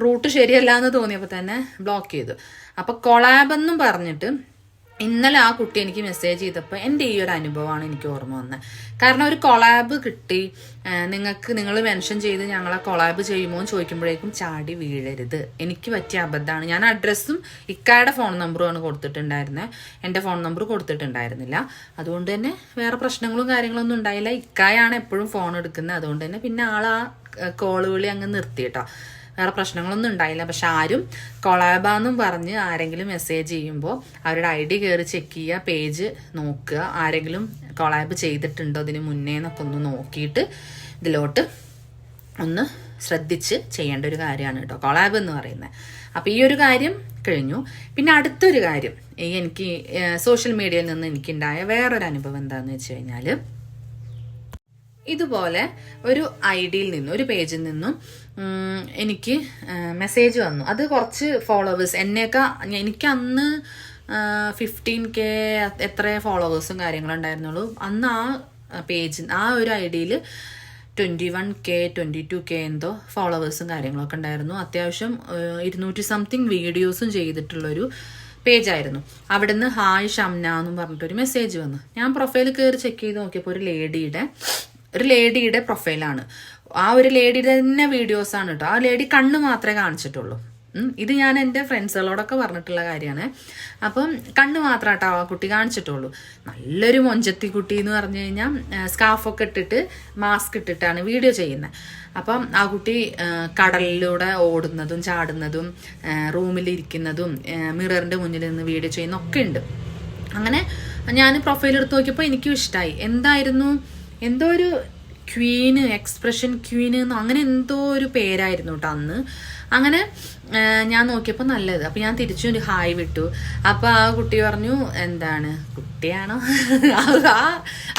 റൂട്ട് ശരിയല്ല എന്ന് തോന്നിയപ്പോൾ തന്നെ ബ്ലോക്ക് ചെയ്തു. അപ്പോൾ കൊളാബ് എന്നും പറഞ്ഞിട്ട് ഇന്നലെ ആ കുട്ടി എനിക്ക് മെസ്സേജ് ചെയ്തപ്പോൾ എൻ്റെ ഈ ഒരു അനുഭവമാണ് എനിക്ക് ഓർമ്മ വന്നത്. കാരണം ഒരു കൊളാബ് കിട്ടി, നിങ്ങൾ മെൻഷൻ ചെയ്ത് ഞങ്ങളെ കൊളാബ് ചെയ്യുമോ എന്ന് ചോദിക്കുമ്പോഴേക്കും ചാടി വീഴരുത്. എനിക്ക് പറ്റിയ അബദ്ധമാണ്. ഞാൻ അഡ്രസ്സും ഇക്കായുടെ ഫോൺ നമ്പറുമാണ് കൊടുത്തിട്ടുണ്ടായിരുന്നത്, എൻ്റെ ഫോൺ നമ്പർ കൊടുത്തിട്ടുണ്ടായിരുന്നില്ല. അതുകൊണ്ട് തന്നെ വേറെ പ്രശ്നങ്ങളും കാര്യങ്ങളൊന്നും ഉണ്ടായില്ല. ഇക്കായാണ് എപ്പോഴും ഫോൺ എടുക്കുന്നത്. അതുകൊണ്ട് തന്നെ പിന്നെ ആളാ കോള് വിളി അങ്ങ് നിർത്തി കേട്ടോ. വേറെ പ്രശ്നങ്ങളൊന്നും ഉണ്ടായില്ല. പക്ഷെ ആരും കൊളാബാന്നും പറഞ്ഞ് ആരെങ്കിലും മെസ്സേജ് ചെയ്യുമ്പോൾ അവരുടെ ID കയറി ചെക്ക് ചെയ്യുക, പേജ് നോക്കുക, ആരെങ്കിലും കൊളാബ് ചെയ്തിട്ടുണ്ടോ ഇതിന് മുന്നേ എന്നൊക്കെ ഒന്ന് നോക്കിയിട്ട് ഇതിലോട്ട് ഒന്ന് ശ്രദ്ധിച്ച് ചെയ്യേണ്ട ഒരു കാര്യമാണ് കേട്ടോ കൊളാബ് എന്ന് പറയുന്നത്. അപ്പോൾ ഈ ഒരു കാര്യം കഴിഞ്ഞു. പിന്നെ അടുത്തൊരു കാര്യം, എനിക്ക് സോഷ്യൽ മീഡിയയിൽ നിന്ന് എനിക്കുണ്ടായ വേറൊരു അനുഭവം എന്താണെന്ന് വെച്ച് കഴിഞ്ഞാൽ, ഇതുപോലെ ഒരു ഐഡിയിൽ നിന്നും ഒരു പേജിൽ നിന്നും എനിക്ക് മെസ്സേജ് വന്നു. അത് കുറച്ച് ഫോളോവേഴ്സ് എനിക്ക് അന്ന് 15K എത്ര ഫോളോവേഴ്സും കാര്യങ്ങളും ഉണ്ടായിരുന്നുള്ളൂ. അന്ന് ആ പേജ് ആ ഒരു ഐഡിയിൽ 21K 22K എന്തോ ഫോളോവേഴ്സും കാര്യങ്ങളൊക്കെ ഉണ്ടായിരുന്നു. അത്യാവശ്യം 200 സംതിങ് വീഡിയോസും ചെയ്തിട്ടുള്ളൊരു പേജായിരുന്നു. അവിടെ നിന്ന് ഹായ് ഷംന എന്നും പറഞ്ഞിട്ടൊരു മെസ്സേജ് വന്നു. ഞാൻ പ്രൊഫൈൽ കയറി ചെക്ക് ചെയ്ത് നോക്കിയപ്പോൾ ഒരു ലേഡിയുടെ പ്രൊഫൈലാണ്. ആ ഒരു ലേഡിയുടെ തന്നെ വീഡിയോസാണ് കേട്ടോ. ആ ലേഡി കണ്ണ് മാത്രമേ കാണിച്ചിട്ടുള്ളൂ. ഇത് ഞാൻ എൻ്റെ ഫ്രണ്ട്സുകളോടൊക്കെ പറഞ്ഞിട്ടുള്ള കാര്യമാണ്. അപ്പം കണ്ണ് മാത്രം കേട്ടോ ആ കുട്ടി കാണിച്ചിട്ടുള്ളൂ. നല്ലൊരു മൊഞ്ചത്തി കുട്ടി എന്ന് പറഞ്ഞു കഴിഞ്ഞാൽ സ്കാർഫൊക്കെ ഇട്ടിട്ട് മാസ്ക് ഇട്ടിട്ടാണ് വീഡിയോ ചെയ്യുന്നത്. അപ്പം ആ കുട്ടി കടലിലൂടെ ഓടുന്നതും ചാടുന്നതും റൂമിലിരിക്കുന്നതും മിററിൻ്റെ മുന്നിൽ നിന്ന് വീഡിയോ ചെയ്യുന്നതൊക്കെ ഉണ്ട്. അങ്ങനെ ഞാൻ പ്രൊഫൈൽ എടുത്ത് നോക്കിയപ്പോൾ എനിക്കും ഇഷ്ടമായി. എന്തോ ഒരു ക്വീന്, എക്സ്പ്രഷൻ ക്വീന് അങ്ങനെ എന്തോ ഒരു പേരായിരുന്നു കേട്ടോ അന്ന്. അങ്ങനെ ഞാൻ നോക്കിയപ്പോൾ നല്ലത്. അപ്പം ഞാൻ തിരിച്ചു ഒരു ഹായ് വിട്ടു. അപ്പോൾ ആ കുട്ടി പറഞ്ഞു, എന്താണ് കുട്ടിയാണോ, ആ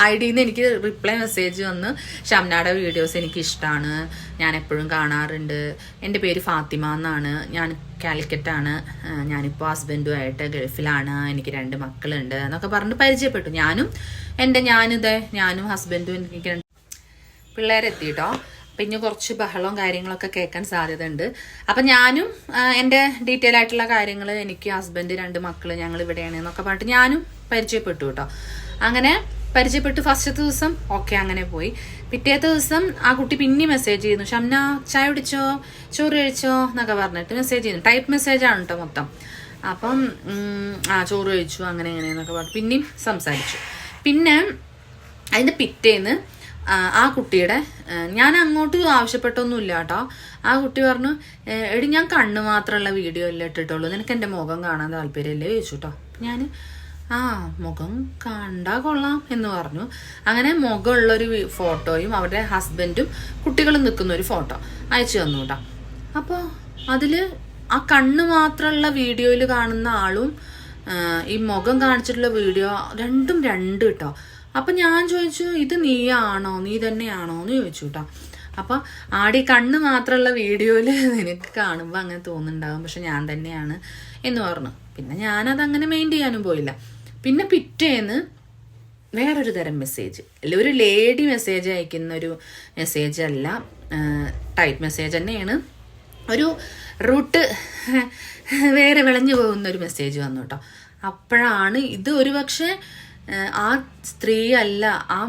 ഐഡിയിൽ നിന്ന് എനിക്ക് റിപ്ലൈ മെസ്സേജ് വന്നു, ഷംനയുടെ വീഡിയോസ് എനിക്ക് ഇഷ്ടമാണ്, ഞാൻ എപ്പോഴും കാണാറുണ്ട്, എൻ്റെ പേര് ഫാത്തിമ എന്നാണ്, ഞാൻ കാലിക്കറ്റാണ്, ഞാനിപ്പോൾ ഹസ്ബൻഡുമായിട്ട് ഗൾഫിലാണ്, എനിക്ക് 2 മക്കളുണ്ട് എന്നൊക്കെ പറഞ്ഞിട്ട് പരിചയപ്പെട്ടു. ഞാനും ഹസ്ബൻഡും എനിക്ക് 2 പിള്ളേരെത്തിട്ടോ. പിന്നെ കുറച്ച് ബഹളവും കാര്യങ്ങളൊക്കെ കേൾക്കാൻ സാധ്യത ഉണ്ട്. അപ്പം ഞാനും എൻ്റെ ഡീറ്റെയിൽ ആയിട്ടുള്ള കാര്യങ്ങൾ, എനിക്ക് ഹസ്ബൻഡ് 2 മക്കൾ, ഞങ്ങൾ ഇവിടെയാണ് എന്നൊക്കെ പറഞ്ഞിട്ട് ഞാനും പരിചയപ്പെട്ടു കേട്ടോ. അങ്ങനെ പരിചയപ്പെട്ടു. ഫസ്റ്റത്തെ ദിവസം ഓക്കെ അങ്ങനെ പോയി. പിറ്റേത്തെ ദിവസം ആ കുട്ടി പിന്നെ മെസ്സേജ് ചെയ്യുന്നു, ഷംന ചായ കുടിച്ചോ, ചോറ് കഴിച്ചോ എന്നൊക്കെ പറഞ്ഞിട്ട് മെസ്സേജ് ചെയ്യുന്നു. ടൈപ്പ് മെസ്സേജാണ് കേട്ടോ മൊത്തം. അപ്പം ചോറ് കഴിച്ചു അങ്ങനെ എന്നൊക്കെ പറഞ്ഞു പിന്നെയും സംസാരിച്ചു. പിന്നെ അതിൻ്റെ പിറ്റേന്ന് ആ കുട്ടിയുടെ, ഞാൻ അങ്ങോട്ട് ആവശ്യപ്പെട്ടൊന്നുമില്ല കേട്ടോ. ആ കുട്ടി പറഞ്ഞു, എടി ഞാൻ കണ്ണ് മാത്രമുള്ള വീഡിയോ അല്ലേ ഇട്ടിട്ടുള്ളൂ, നിനക്ക് എൻ്റെ മുഖം കാണാൻ താല്പര്യമല്ലേ ചോദിച്ചു കേട്ടോ. ഞാൻ മുഖം കണ്ടാ കൊള്ളാം എന്ന് പറഞ്ഞു. അങ്ങനെ മുഖമുള്ളൊരു ഫോട്ടോയും അവരുടെ ഹസ്ബൻഡും കുട്ടികളും നിൽക്കുന്ന ഒരു ഫോട്ടോ അയച്ചു തന്നു കേട്ടോ. അപ്പോൾ അതിൽ ആ കണ്ണ് മാത്രമുള്ള വീഡിയോയിൽ കാണുന്ന ആളും ഈ മുഖം കാണിച്ചിട്ടുള്ള വീഡിയോ രണ്ടും കേട്ടോ. അപ്പം ഞാൻ ചോദിച്ചു, ഇത് നീ തന്നെയാണോ എന്ന് ചോദിച്ചു കേട്ടോ. അപ്പം ആടി കണ്ണ് മാത്രമുള്ള വീഡിയോയിൽ നിനക്ക് കാണുമ്പോൾ അങ്ങനെ തോന്നുന്നുണ്ടാകും, പക്ഷെ ഞാൻ തന്നെയാണ് എന്ന് പറഞ്ഞു. പിന്നെ ഞാനതങ്ങനെ മെയിൻ ചെയ്യാനും പോയില്ല. പിന്നെ പിറ്റേന്ന് വേറൊരു തരം മെസ്സേജ്, ഒരു ലേഡി മെസ്സേജ് അയക്കുന്ന ഒരു മെസ്സേജ് അല്ല, ടൈപ്പ് മെസ്സേജ് തന്നെയാണ്. ഒരു റൂട്ട് വേറെ വിളഞ്ഞു പോകുന്ന ഒരു മെസ്സേജ് വന്നു കേട്ടോ. അപ്പോഴാണ് ഇത് ഒരുപക്ഷെ ആ സ്ത്രീ അല്ല ആ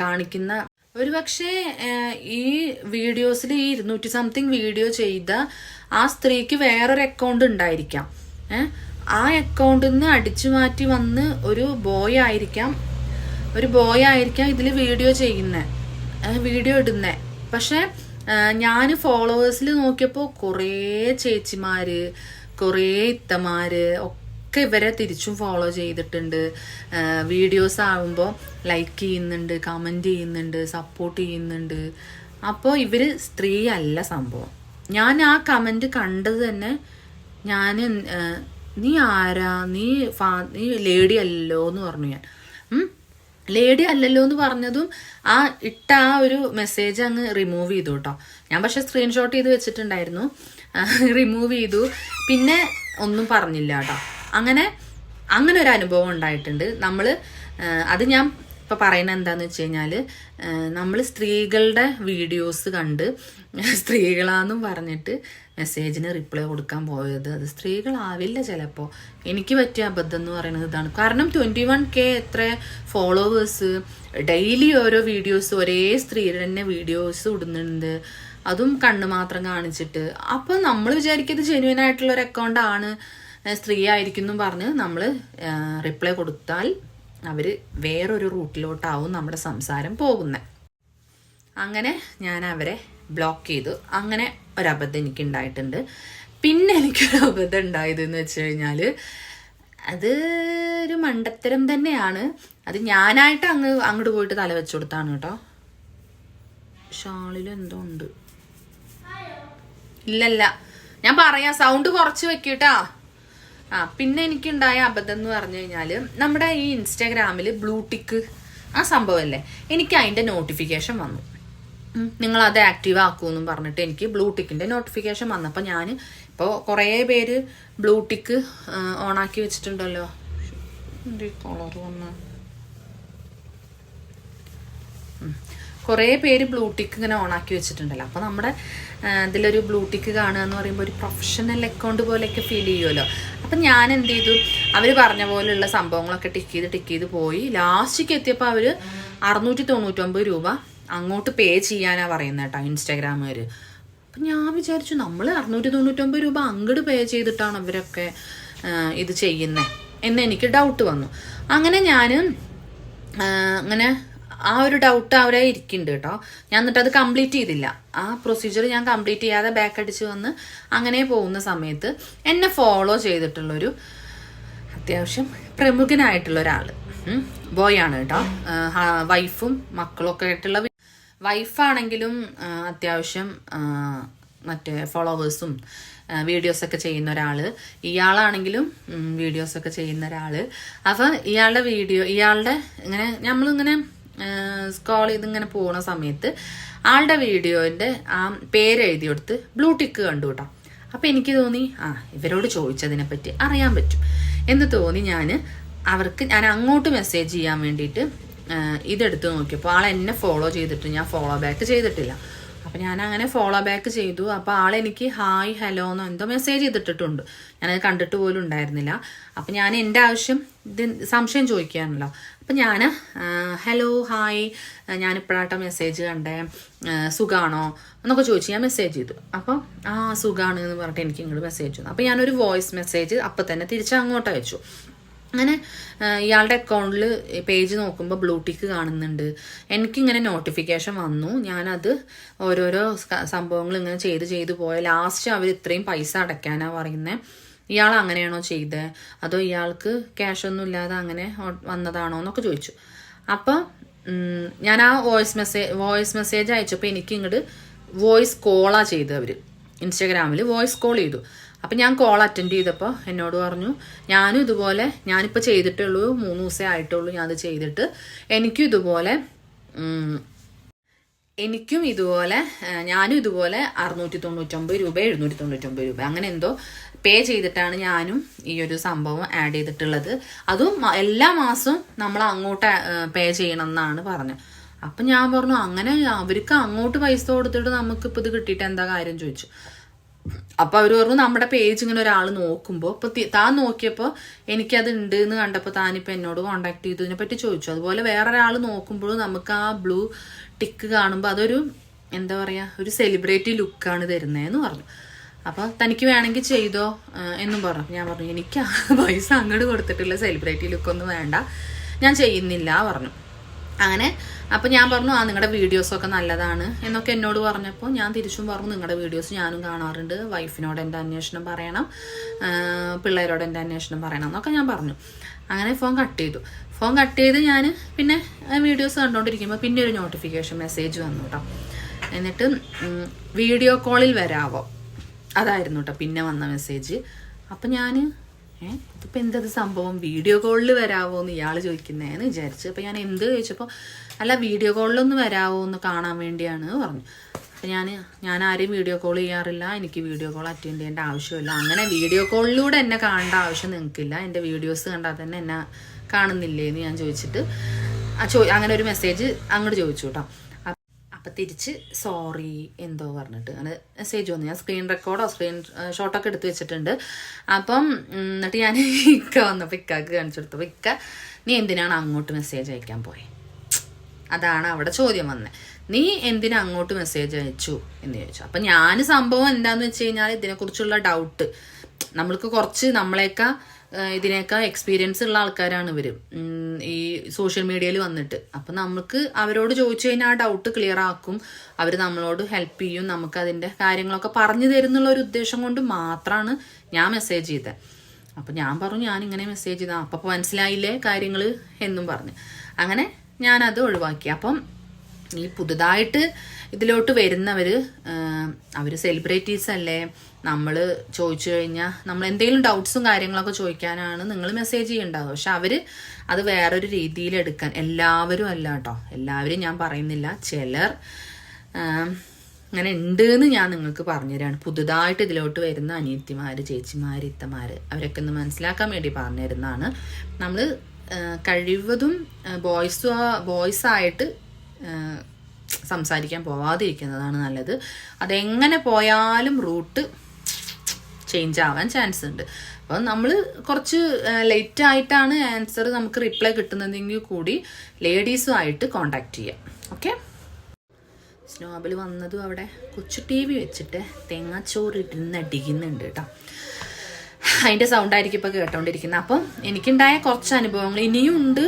കാണിക്കുന്ന, ഒരുപക്ഷെ ഈ വീഡിയോസിൽ ഈ 200 സംതിങ് വീഡിയോ ചെയ്ത ആ സ്ത്രീക്ക് വേറൊരു അക്കൗണ്ട് ഉണ്ടായിരിക്കാം. ആ അക്കൗണ്ടിൽ നിന്ന് അടിച്ചു മാറ്റി വന്ന് ഒരു ബോയ് ആയിരിക്കാം ഇതിൽ വീഡിയോ വീഡിയോ ഇടുന്നത്. പക്ഷെ ഞാൻ ഫോളോവേഴ്സിൽ നോക്കിയപ്പോൾ കുറേ ചേച്ചിമാര്, കുറേ ഇത്തമാര് ഒക്കെ ഇവരെ തിരിച്ചും ഫോളോ ചെയ്തിട്ടുണ്ട്. വീഡിയോസ് ആകുമ്പോൾ ലൈക്ക് ചെയ്യുന്നുണ്ട്, കമൻറ്റ് ചെയ്യുന്നുണ്ട്, സപ്പോർട്ട് ചെയ്യുന്നുണ്ട്. അപ്പോൾ ഇവർ സ്ത്രീ അല്ല സംഭവം. ഞാൻ ആ കമൻറ്റ് കണ്ടത് തന്നെ നീ ആരാ, നീ ലേഡി അല്ലല്ലോ എന്ന് പറഞ്ഞു. ഞാൻ ലേഡി അല്ലല്ലോ എന്ന് പറഞ്ഞതും ആ ഒരു മെസ്സേജ് അങ്ങ് റിമൂവ് ചെയ്തു കേട്ടോ. ഞാൻ പക്ഷെ സ്ക്രീൻഷോട്ട് ചെയ്ത് വെച്ചിട്ടുണ്ടായിരുന്നു, റിമൂവ് ചെയ്തു. പിന്നെ ഒന്നും പറഞ്ഞില്ല കേട്ടോ. അങ്ങനെ ഒരു അനുഭവം ഉണ്ടായിട്ടുണ്ട്. അത് ഞാൻ ഇപ്പം പറയുന്നത് എന്താണെന്ന് വെച്ച് കഴിഞ്ഞാൽ, നമ്മൾ സ്ത്രീകളുടെ വീഡിയോസ് കണ്ട് സ്ത്രീകളാന്നും പറഞ്ഞിട്ട് മെസ്സേജിന് റിപ്ലൈ കൊടുക്കാൻ പോയത് അത് സ്ത്രീകളാവില്ല ചിലപ്പോൾ. എനിക്ക് പറ്റിയ അബദ്ധം എന്ന് പറയുന്നത് ഇതാണ്. കാരണം 21K എത്ര ഫോളോവേഴ്സ്, ഡെയിലി ഓരോ വീഡിയോസ് ഒരേ സ്ത്രീയുടെ തന്നെ വീഡിയോസ് ഇടുന്നുണ്ട്, അതും കണ്ണ് മാത്രം കാണിച്ചിട്ട്. അപ്പം നമ്മൾ വിചാരിക്കുന്നത് ജെന്യുവൻ ആയിട്ടുള്ള ഒരു അക്കൗണ്ടാണ്, സ്ത്രീ ആയിരിക്കും എന്നും പറഞ്ഞ് നമ്മൾ റിപ്ലൈ കൊടുത്താൽ അവർ വേറൊരു റൂട്ടിലോട്ടാവും നമ്മുടെ സംസാരം പോകുന്നത്. അങ്ങനെ ഞാൻ അവരെ ബ്ലോക്ക് ചെയ്തു. അങ്ങനെ ഒരബദ്ധം എനിക്കുണ്ടായിട്ടുണ്ട്. പിന്നെ എനിക്കൊരു അബദ്ധം ഉണ്ടായതെന്ന് വെച്ച് കഴിഞ്ഞാൽ, അത് ഒരു മണ്ടത്തരം തന്നെയാണ്. അത് ഞാനായിട്ട് അങ്ങോട്ട് പോയിട്ട് തല വെച്ചു കൊടുത്താണ് കേട്ടോ. ഷാളിൽ എന്തോ ഉണ്ട്. ഇല്ലല്ല, ഞാൻ പറയാം, സൗണ്ട് കുറച്ച് വെക്കൂട്ടാ. പിന്നെ എനിക്കുണ്ടായ അബദ്ധം എന്ന് പറഞ്ഞു കഴിഞ്ഞാൽ നമ്മുടെ ഈ ഇൻസ്റ്റാഗ്രാമിൽ ബ്ലൂടിക്ക് ആ സംഭവമല്ലേ, എനിക്ക് അതിൻ്റെ നോട്ടിഫിക്കേഷൻ വന്നു. നിങ്ങൾ അത് ആക്റ്റീവ് ആക്കുമെന്നും പറഞ്ഞിട്ട് എനിക്ക് ബ്ലൂടിക്കിൻ്റെ നോട്ടിഫിക്കേഷൻ വന്നപ്പോൾ ഞാൻ ഇപ്പോൾ കുറേ പേര് ബ്ലൂടിക്ക് ഓണാക്കി വെച്ചിട്ടുണ്ടല്ലോ. കളർ വന്ന് കുറേ പേര് ബ്ലൂടിക്ക് ഇങ്ങനെ ഓണാക്കി വെച്ചിട്ടുണ്ടല്ലോ. അപ്പോൾ നമ്മുടെ ഇതിലൊരു ബ്ലൂടിക്ക് കാണുക എന്ന് പറയുമ്പോൾ ഒരു പ്രൊഫഷണൽ അക്കൗണ്ട് പോലെയൊക്കെ ഫീൽ ചെയ്യുമല്ലോ. അപ്പം ഞാൻ എന്ത് ചെയ്തു, അവർ പറഞ്ഞ പോലെയുള്ള സംഭവങ്ങളൊക്കെ ടിക്ക് ചെയ്ത് പോയി. ലാസ്റ്റിക്ക് എത്തിയപ്പോൾ അവർ 699 രൂപ അങ്ങോട്ട് പേ ചെയ്യാനാണ് പറയുന്നത് കേട്ടോ ഇൻസ്റ്റാഗ്രാമുകാർ. അപ്പം ഞാൻ വിചാരിച്ചു നമ്മൾ 699 രൂപ അങ്ങോട്ട് പേ ചെയ്തിട്ടാണ് അവരൊക്കെ ഇത് ചെയ്യുന്നത് എന്ന് എനിക്ക് ഡൗട്ട് വന്നു. അങ്ങനെ ഞാൻ അങ്ങനെ ആ ഒരു ഡൗട്ട് അവരെ ഇരിക്കുന്നുണ്ട് കേട്ടോ. ഞാൻ എന്നിട്ട് അത് കംപ്ലീറ്റ് ചെയ്തില്ല. ആ പ്രൊസീജിയർ ഞാൻ കംപ്ലീറ്റ് ചെയ്യാതെ ബാക്ക് അടിച്ച് വന്ന് അങ്ങനെ പോകുന്ന സമയത്ത് എന്നെ ഫോളോ ചെയ്തിട്ടുള്ളൊരു അത്യാവശ്യം പ്രമുഖനായിട്ടുള്ള ഒരാൾ, ബോയ് ആണ് കേട്ടോ. വൈഫും മക്കളും ഒക്കെ ആയിട്ടുള്ള, വൈഫാണെങ്കിലും അത്യാവശ്യം മറ്റേ ഫോളോവേഴ്സും വീഡിയോസൊക്കെ ചെയ്യുന്ന ഒരാൾ, ഇയാളാണെങ്കിലും വീഡിയോസൊക്കെ ചെയ്യുന്ന ഒരാൾ. അപ്പം ഇയാളുടെ ഇങ്ങനെ നമ്മളിങ്ങനെ സ്ക്രോൾ ചെയ്തിങ്ങനെ പോകുന്ന സമയത്ത് ആളുടെ വീഡിയോൻ്റെ ആ പേരെഴുതി കൊടുത്ത് ബ്ലൂടിക്ക് കണ്ടു കേട്ടോ. അപ്പം എനിക്ക് തോന്നി ഇവരോട് ചോദിച്ചതിനെ പറ്റി അറിയാൻ പറ്റും എന്ന് തോന്നി. ഞാൻ അങ്ങോട്ട് മെസ്സേജ് ചെയ്യാൻ വേണ്ടിയിട്ട് ഇതെടുത്ത് നോക്കിയപ്പോൾ ആൾ എന്നെ ഫോളോ ചെയ്തിട്ട് ഞാൻ ഫോളോ ബാക്ക് ചെയ്തിട്ടില്ല. അപ്പം ഞാൻ അങ്ങനെ ഫോളോ ബാക്ക് ചെയ്തു. അപ്പോൾ ആളെനിക്ക് ഹായ് ഹലോ എന്നോ എന്തോ മെസ്സേജ് ചെയ്തിട്ടിട്ടുണ്ട്. ഞാനത് കണ്ടിട്ട് പോലും ഉണ്ടായിരുന്നില്ല. അപ്പം ഞാൻ എൻ്റെ ആവശ്യം സംശയം ചോദിക്കുകയാണല്ലോ. അപ്പം ഞാൻ ഹലോ ഹായ്, ഞാനിപ്പോഴാട്ടോ മെസ്സേജ് കണ്ടേ, സുഖാണോ എന്നൊക്കെ ചോദിച്ചു ഞാൻ മെസ്സേജ് ചെയ്തു. അപ്പം സുഖാണ് എന്ന് പറഞ്ഞിട്ട് എനിക്ക് ഇങ്ങോട്ട് മെസ്സേജ് വന്നു. അപ്പം ഞാനൊരു വോയിസ് മെസ്സേജ് അപ്പം തന്നെ തിരിച്ച് അങ്ങോട്ട് അയച്ചു. അങ്ങനെ ഇയാളുടെ അക്കൗണ്ടിൽ പേജ് നോക്കുമ്പോൾ ബ്ലൂടിക്ക് കാണുന്നുണ്ട്. എനിക്കിങ്ങനെ നോട്ടിഫിക്കേഷൻ വന്നു. ഞാനത് ഓരോരോ സംഭവങ്ങൾ ഇങ്ങനെ ചെയ്ത് പോയ ലാസ്റ്റ് അവർ ഇത്രയും പൈസ അടയ്ക്കാനാണ് പറയുന്നത്. ഇയാൾ അങ്ങനെയാണോ ചെയ്തത്, അതോ ഇയാൾക്ക് ക്യാഷ് ഒന്നും ഇല്ലാതെ അങ്ങനെ വന്നതാണോ എന്നൊക്കെ ചോദിച്ചു. അപ്പോൾ ഞാൻ ആ വോയിസ് മെസ്സേജ് അയച്ചപ്പോൾ എനിക്ക് ഇങ്ങോട്ട് വോയിസ് കോളാണ് ചെയ്തത്. അവർ ഇൻസ്റ്റാഗ്രാമിൽ വോയിസ് കോൾ ചെയ്തു. അപ്പം ഞാൻ കോൾ അറ്റൻഡ് ചെയ്തപ്പോൾ എന്നോട് പറഞ്ഞു, ഞാനിപ്പോൾ ചെയ്തിട്ടുള്ളൂ 3 ദിവസമേ ആയിട്ടുള്ളൂ ഞാൻ അത് ചെയ്തിട്ട്, ഞാനും ഇതുപോലെ 699 രൂപ 799 രൂപ അങ്ങനെ എന്തോ പേ ചെയ്തിട്ടാണ് ഞാനും ഈ ഒരു സംഭവം ആഡ് ചെയ്തിട്ടുള്ളത്. അതും എല്ലാ മാസവും നമ്മൾ അങ്ങോട്ട് പേ ചെയ്യണം എന്നാണ് പറഞ്ഞത്. അപ്പം ഞാൻ പറഞ്ഞു, അങ്ങനെ അവർക്ക് അങ്ങോട്ട് പൈസ കൊടുത്തിട്ട് നമുക്കിപ്പോൾ ഇത് കിട്ടിയിട്ട് എന്താ കാര്യം ചോദിച്ചു. അപ്പോൾ അവർ പറഞ്ഞു, നമ്മുടെ പേജ് ഇങ്ങനെ ഒരാൾ നോക്കുമ്പോൾ ഇപ്പോൾ താൻ നോക്കിയപ്പോൾ എനിക്കത് ഉണ്ട് എന്ന് കണ്ടപ്പോൾ താനിപ്പോൾ എന്നോട് കോണ്ടാക്ട് ചെയ്തതിനെ പറ്റി ചോദിച്ചു. അതുപോലെ വേറൊരാൾ നോക്കുമ്പോഴും നമുക്ക് ആ ബ്ലൂ ടിക്ക് കാണുമ്പോൾ അതൊരു എന്താ പറയുക, ഒരു സെലിബ്രിറ്റി ലുക്കാണ് തരുന്നതെന്ന് പറഞ്ഞു. അപ്പോൾ തനിക്ക് വേണമെങ്കിൽ ചെയ്തോ എന്നും പറഞ്ഞു. ഞാൻ പറഞ്ഞു, എനിക്ക് പൈസ അങ്ങോട്ട് കൊടുത്തിട്ടില്ല, സെലിബ്രിറ്റി ലുക്കൊന്നും വേണ്ട, ഞാൻ ചെയ്യുന്നില്ല പറഞ്ഞു. അങ്ങനെ അപ്പം ഞാൻ പറഞ്ഞു, നിങ്ങളുടെ വീഡിയോസൊക്കെ നല്ലതാണ് എന്നൊക്കെ എന്നോട് പറഞ്ഞപ്പോൾ ഞാൻ തിരിച്ചും പറഞ്ഞു, നിങ്ങളുടെ വീഡിയോസ് ഞാനും കാണാറുണ്ട്, വൈഫിനോട് എൻ്റെ അന്വേഷണം പറയണം, പിള്ളേരോട് എൻ്റെ അന്വേഷണം പറയണം എന്നൊക്കെ ഞാൻ പറഞ്ഞു. അങ്ങനെ ഫോൺ കട്ട് ചെയ്ത് ഞാൻ പിന്നെ വീഡിയോസ് കണ്ടുകൊണ്ടിരിക്കുമ്പോൾ പിന്നെ ഒരു നോട്ടിഫിക്കേഷൻ മെസ്സേജ് വന്നു കേട്ടോ. എന്നിട്ട് വീഡിയോ കോളിൽ വരാവോ, അതായിരുന്നു കേട്ടോ പിന്നെ വന്ന മെസ്സേജ്. അപ്പം ഞാൻ ഇതിപ്പോൾ എന്തത് സംഭവം, വീഡിയോ കോളിൽ വരാവോ എന്ന് ഇയാൾ ചോദിക്കുന്നതെന്ന് വിചാരിച്ചു. അപ്പോൾ ഞാൻ എന്ത് ചോദിച്ചപ്പോൾ, അല്ല വീഡിയോ കോളിലൊന്ന് വരാവോ എന്ന് കാണാൻ വേണ്ടിയാണ് പറഞ്ഞു. അപ്പം ഞാൻ ആരെയും വീഡിയോ കോൾ ചെയ്യാറില്ല, എനിക്ക് വീഡിയോ കോൾ അറ്റൻഡ് ചെയ്യേണ്ട ആവശ്യമില്ല, അങ്ങനെ വീഡിയോ കോളിലൂടെ എന്നെ കാണേണ്ട ആവശ്യം നിങ്ങൾക്കില്ല, എൻ്റെ വീഡിയോസ് കണ്ടാൽ തന്നെ എന്നെ കാണുന്നില്ലേ എന്ന് ഞാൻ ചോദിച്ചിട്ട് അങ്ങനെ ഒരു മെസ്സേജ് അങ്ങോട്ട് ചോദിച്ചു കേട്ടോ. അപ്പം തിരിച്ച് സോറി എന്തോ പറഞ്ഞിട്ട് അങ്ങനെ മെസ്സേജ് വന്നു. ഞാൻ സ്ക്രീൻ ഷോട്ടൊക്കെ എടുത്ത് വെച്ചിട്ടുണ്ട്. അപ്പം എന്നിട്ട് ഞാൻ വന്നപ്പോൾ ഇക്കാക്ക് കാണിച്ചു കൊടുത്തപ്പോൾ ഇക്ക, നീ എന്തിനാണ് അങ്ങോട്ട് മെസ്സേജ് അയക്കാൻ പോയത്, അതാണ് അവിടെ ചോദ്യം വന്നത്. നീ എന്തിനാ അങ്ങോട്ട് മെസ്സേജ് അയച്ചു എന്ന് ചോദിച്ചു. അപ്പം ഞാൻ സംഭവം എന്താണെന്ന് വെച്ച് കഴിഞ്ഞാൽ ഇതിനെക്കുറിച്ചുള്ള ഡൗട്ട്, നമ്മൾക്ക് കുറച്ച് ഇതിനേക്കാൾ എക്സ്പീരിയൻസ് ഉള്ള ആൾക്കാരാണ് ഇവർ ഈ സോഷ്യൽ മീഡിയയിൽ വന്നിട്ട്. അപ്പം നമുക്ക് അവരോട് ചോദിച്ചു കഴിഞ്ഞാൽ ആ ഡൗട്ട് ക്ലിയർ ആക്കും, അവർ നമ്മളോട് ഹെൽപ്പ് ചെയ്യും, നമുക്ക് അതിൻ്റെ കാര്യങ്ങളൊക്കെ പറഞ്ഞു തരുന്നുള്ള ഒരു ഉദ്ദേശം കൊണ്ട് മാത്രമാണ് ഞാൻ മെസ്സേജ് ചെയ്തത്. അപ്പം ഞാൻ പറഞ്ഞു, ഞാനിങ്ങനെ മെസ്സേജ് ചെയ്താൽ അപ്പം മനസ്സിലായില്ലേ കാര്യങ്ങൾ എന്നും പറഞ്ഞു. അങ്ങനെ ഞാനത് ഒഴിവാക്കി. അപ്പം ഈ പുതുതായിട്ട് ഇതിലോട്ട് വരുന്നവർ അവർ സെലിബ്രിറ്റീസ് അല്ലേ, നമ്മൾ ചോദിച്ചു കഴിഞ്ഞാൽ നമ്മൾ എന്തെങ്കിലും ഡൗട്ട്സും കാര്യങ്ങളൊക്കെ ചോദിക്കാനാണ് നിങ്ങൾ മെസ്സേജ് ചെയ്യേണ്ടത്. പക്ഷെ അവർ അത് വേറൊരു രീതിയിൽ എടുക്കാൻ, എല്ലാവരും അല്ല കേട്ടോ, എല്ലാവരും ഞാൻ പറയുന്നില്ല, ചിലർ അങ്ങനെ ഉണ്ട് എന്ന് ഞാൻ നിങ്ങൾക്ക് പറഞ്ഞുതരാണ്. പുതുതായിട്ട് ഇതിലോട്ട് വരുന്ന അനിയത്തിമാർ, ചേച്ചിമാർ, ഇത്തമാർ അവരൊക്കെ ഒന്ന് മനസ്സിലാക്കാൻ വേണ്ടി പറഞ്ഞു തരുന്നതാണ്. നമ്മൾ കഴിവതും ബോയ്സായിട്ട് സംസാരിക്കാൻ പോവാതിരിക്കുന്നതാണ് നല്ലത്. അതെങ്ങനെ പോയാലും റൂട്ട് ചേഞ്ച് ആവാൻ ചാൻസ് ഉണ്ട്. അപ്പം നമ്മൾ കുറച്ച് ലേറ്റ് ആയിട്ടാണ് ആൻസർ നമുക്ക് റിപ്ലൈ കിട്ടുന്നതെങ്കിൽ കൂടി ലേഡീസുമായിട്ട് കോണ്ടാക്ട് ചെയ്യാം. ഓക്കെ. സ്നോബിൽ വന്നതും അവിടെ കൊച്ചു TV വെച്ചിട്ട് തേങ്ങാച്ചോറ് ഇടുന്ന് അടിക്കുന്നുണ്ട് കേട്ടോ. അതിൻ്റെ സൗണ്ടായിരിക്കും ഇപ്പോൾ കേട്ടോണ്ടിരിക്കുന്നത്. അപ്പം എനിക്കുണ്ടായ കുറച്ച് അനുഭവങ്ങൾ ഇനിയും ഉണ്ട്,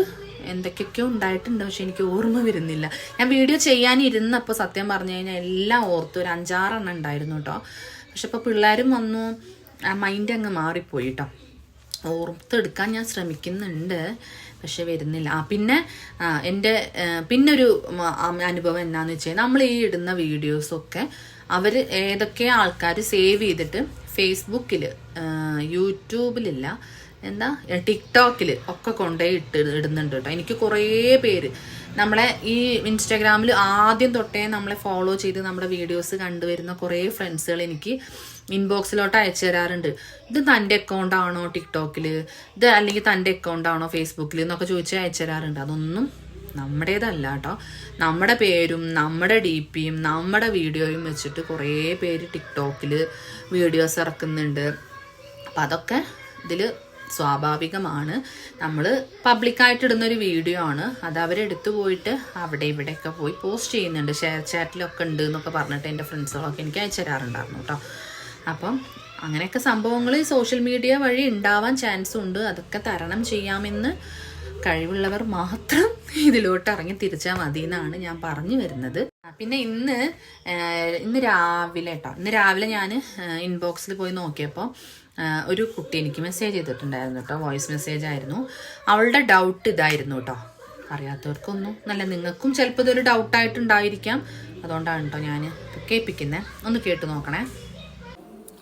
എന്തൊക്കെയൊക്കെയോ ഉണ്ടായിട്ടുണ്ട്, പക്ഷെ എനിക്ക് ഓർമ്മ വരുന്നില്ല. ഞാൻ വീഡിയോ ചെയ്യാനിരുന്നപ്പോൾ സത്യം പറഞ്ഞു കഴിഞ്ഞാൽ എല്ലാം ഓർത്തു, ഒരു 5-6 എണ്ണം ഉണ്ടായിരുന്നു കേട്ടോ. പക്ഷെ ഇപ്പോൾ പിള്ളേരും വന്നു, മൈൻഡ് അങ്ങ് മാറിപ്പോയി കേട്ടോ. ഓർത്തെടുക്കാൻ ഞാൻ ശ്രമിക്കുന്നുണ്ട്, പക്ഷെ വരുന്നില്ല. പിന്നെ എൻ്റെ പിന്നൊരു അനുഭവം എന്നാന്ന് വെച്ചാൽ, നമ്മൾ ഈ ഇടുന്ന വീഡിയോസൊക്കെ അവർ ഏതൊക്കെ ആൾക്കാർ സേവ് ചെയ്തിട്ട് ഫേസ്ബുക്കിൽ, യൂട്യൂബിലില്ല, എന്താ ടിക്ടോക്കിൽ ഒക്കെ കൊണ്ടുപോയി ഇടുന്നുണ്ട് കേട്ടോ. എനിക്ക് കുറേ പേര് നമ്മളെ ഈ ഇൻസ്റ്റാഗ്രാമിൽ ആദ്യം തൊട്ടേ നമ്മളെ ഫോളോ ചെയ്ത് നമ്മുടെ വീഡിയോസ് കണ്ടുവരുന്ന കുറേ ഫ്രണ്ട്സുകൾ എനിക്ക് ഇൻബോക്സിലോട്ട് അയച്ചു തരാറുണ്ട്. ഇത് തൻ്റെ അക്കൗണ്ടാണോ ടിക്ടോക്കിൽ, ഇത് അല്ലെങ്കിൽ തൻ്റെ അക്കൗണ്ടാണോ ഫേസ്ബുക്കിൽ എന്നൊക്കെ ചോദിച്ച് അയച്ചു തരാറുണ്ട്. അതൊന്നും നമ്മുടേതല്ല കേട്ടോ. നമ്മുടെ പേരും നമ്മുടെ DPയും നമ്മുടെ വീഡിയോയും വെച്ചിട്ട് കുറേ പേര് ടിക്ടോക്കിൽ വീഡിയോസ് ഇറക്കുന്നുണ്ട്. അപ്പം അതൊക്കെ ഇതിൽ സ്വാഭാവികമാണ്. നമ്മൾ പബ്ലിക്കായിട്ട് ഇടുന്നൊരു വീഡിയോ ആണ്, അത് അവരെടുത്തു പോയിട്ട് അവിടെ ഇവിടെയൊക്കെ പോയി പോസ്റ്റ് ചെയ്യുന്നുണ്ട്. ഷെയർ ചാറ്റിലൊക്കെ ഉണ്ട് എന്നൊക്കെ പറഞ്ഞിട്ട് എൻ്റെ ഫ്രണ്ട്സുകളൊക്കെ എനിക്ക് അയച്ചു തരാറുണ്ടായിരുന്നു കേട്ടോ. അപ്പം അങ്ങനെയൊക്കെ സംഭവങ്ങൾ സോഷ്യൽ മീഡിയ വഴി ഉണ്ടാവാൻ ചാൻസ് ഉണ്ട്. അതൊക്കെ തരണം ചെയ്യാമെന്ന് കഴിവുള്ളവർ മാത്രം ഇതിലോട്ട് ഇറങ്ങി തിരിച്ചാൽ മതി എന്നാണ് ഞാൻ പറഞ്ഞു വരുന്നത്. പിന്നെ ഇന്ന് രാവിലെ കേട്ടോ, ഇന്ന് രാവിലെ ഞാൻ ഇൻബോക്സിൽ പോയി നോക്കിയപ്പോൾ ഒരു കുട്ടി എനിക്ക് മെസ്സേജ് ചെയ്തിട്ടുണ്ടായിരുന്നു കേട്ടോ. വോയിസ് മെസ്സേജ് ആയിരുന്നു. അവളുടെ ഡൗട്ട് ഇതായിരുന്നു കേട്ടോ. അറിയാത്തവർക്കൊന്നും നല്ല, നിങ്ങൾക്കും ചിലപ്പോൾ ഇതൊരു ഡൗട്ടായിട്ടുണ്ടായിരിക്കാം. അതുകൊണ്ടാണ് കേട്ടോ ഞാൻ കേൾപ്പിക്കുന്നത്. ഒന്ന് കേട്ട് നോക്കണേ.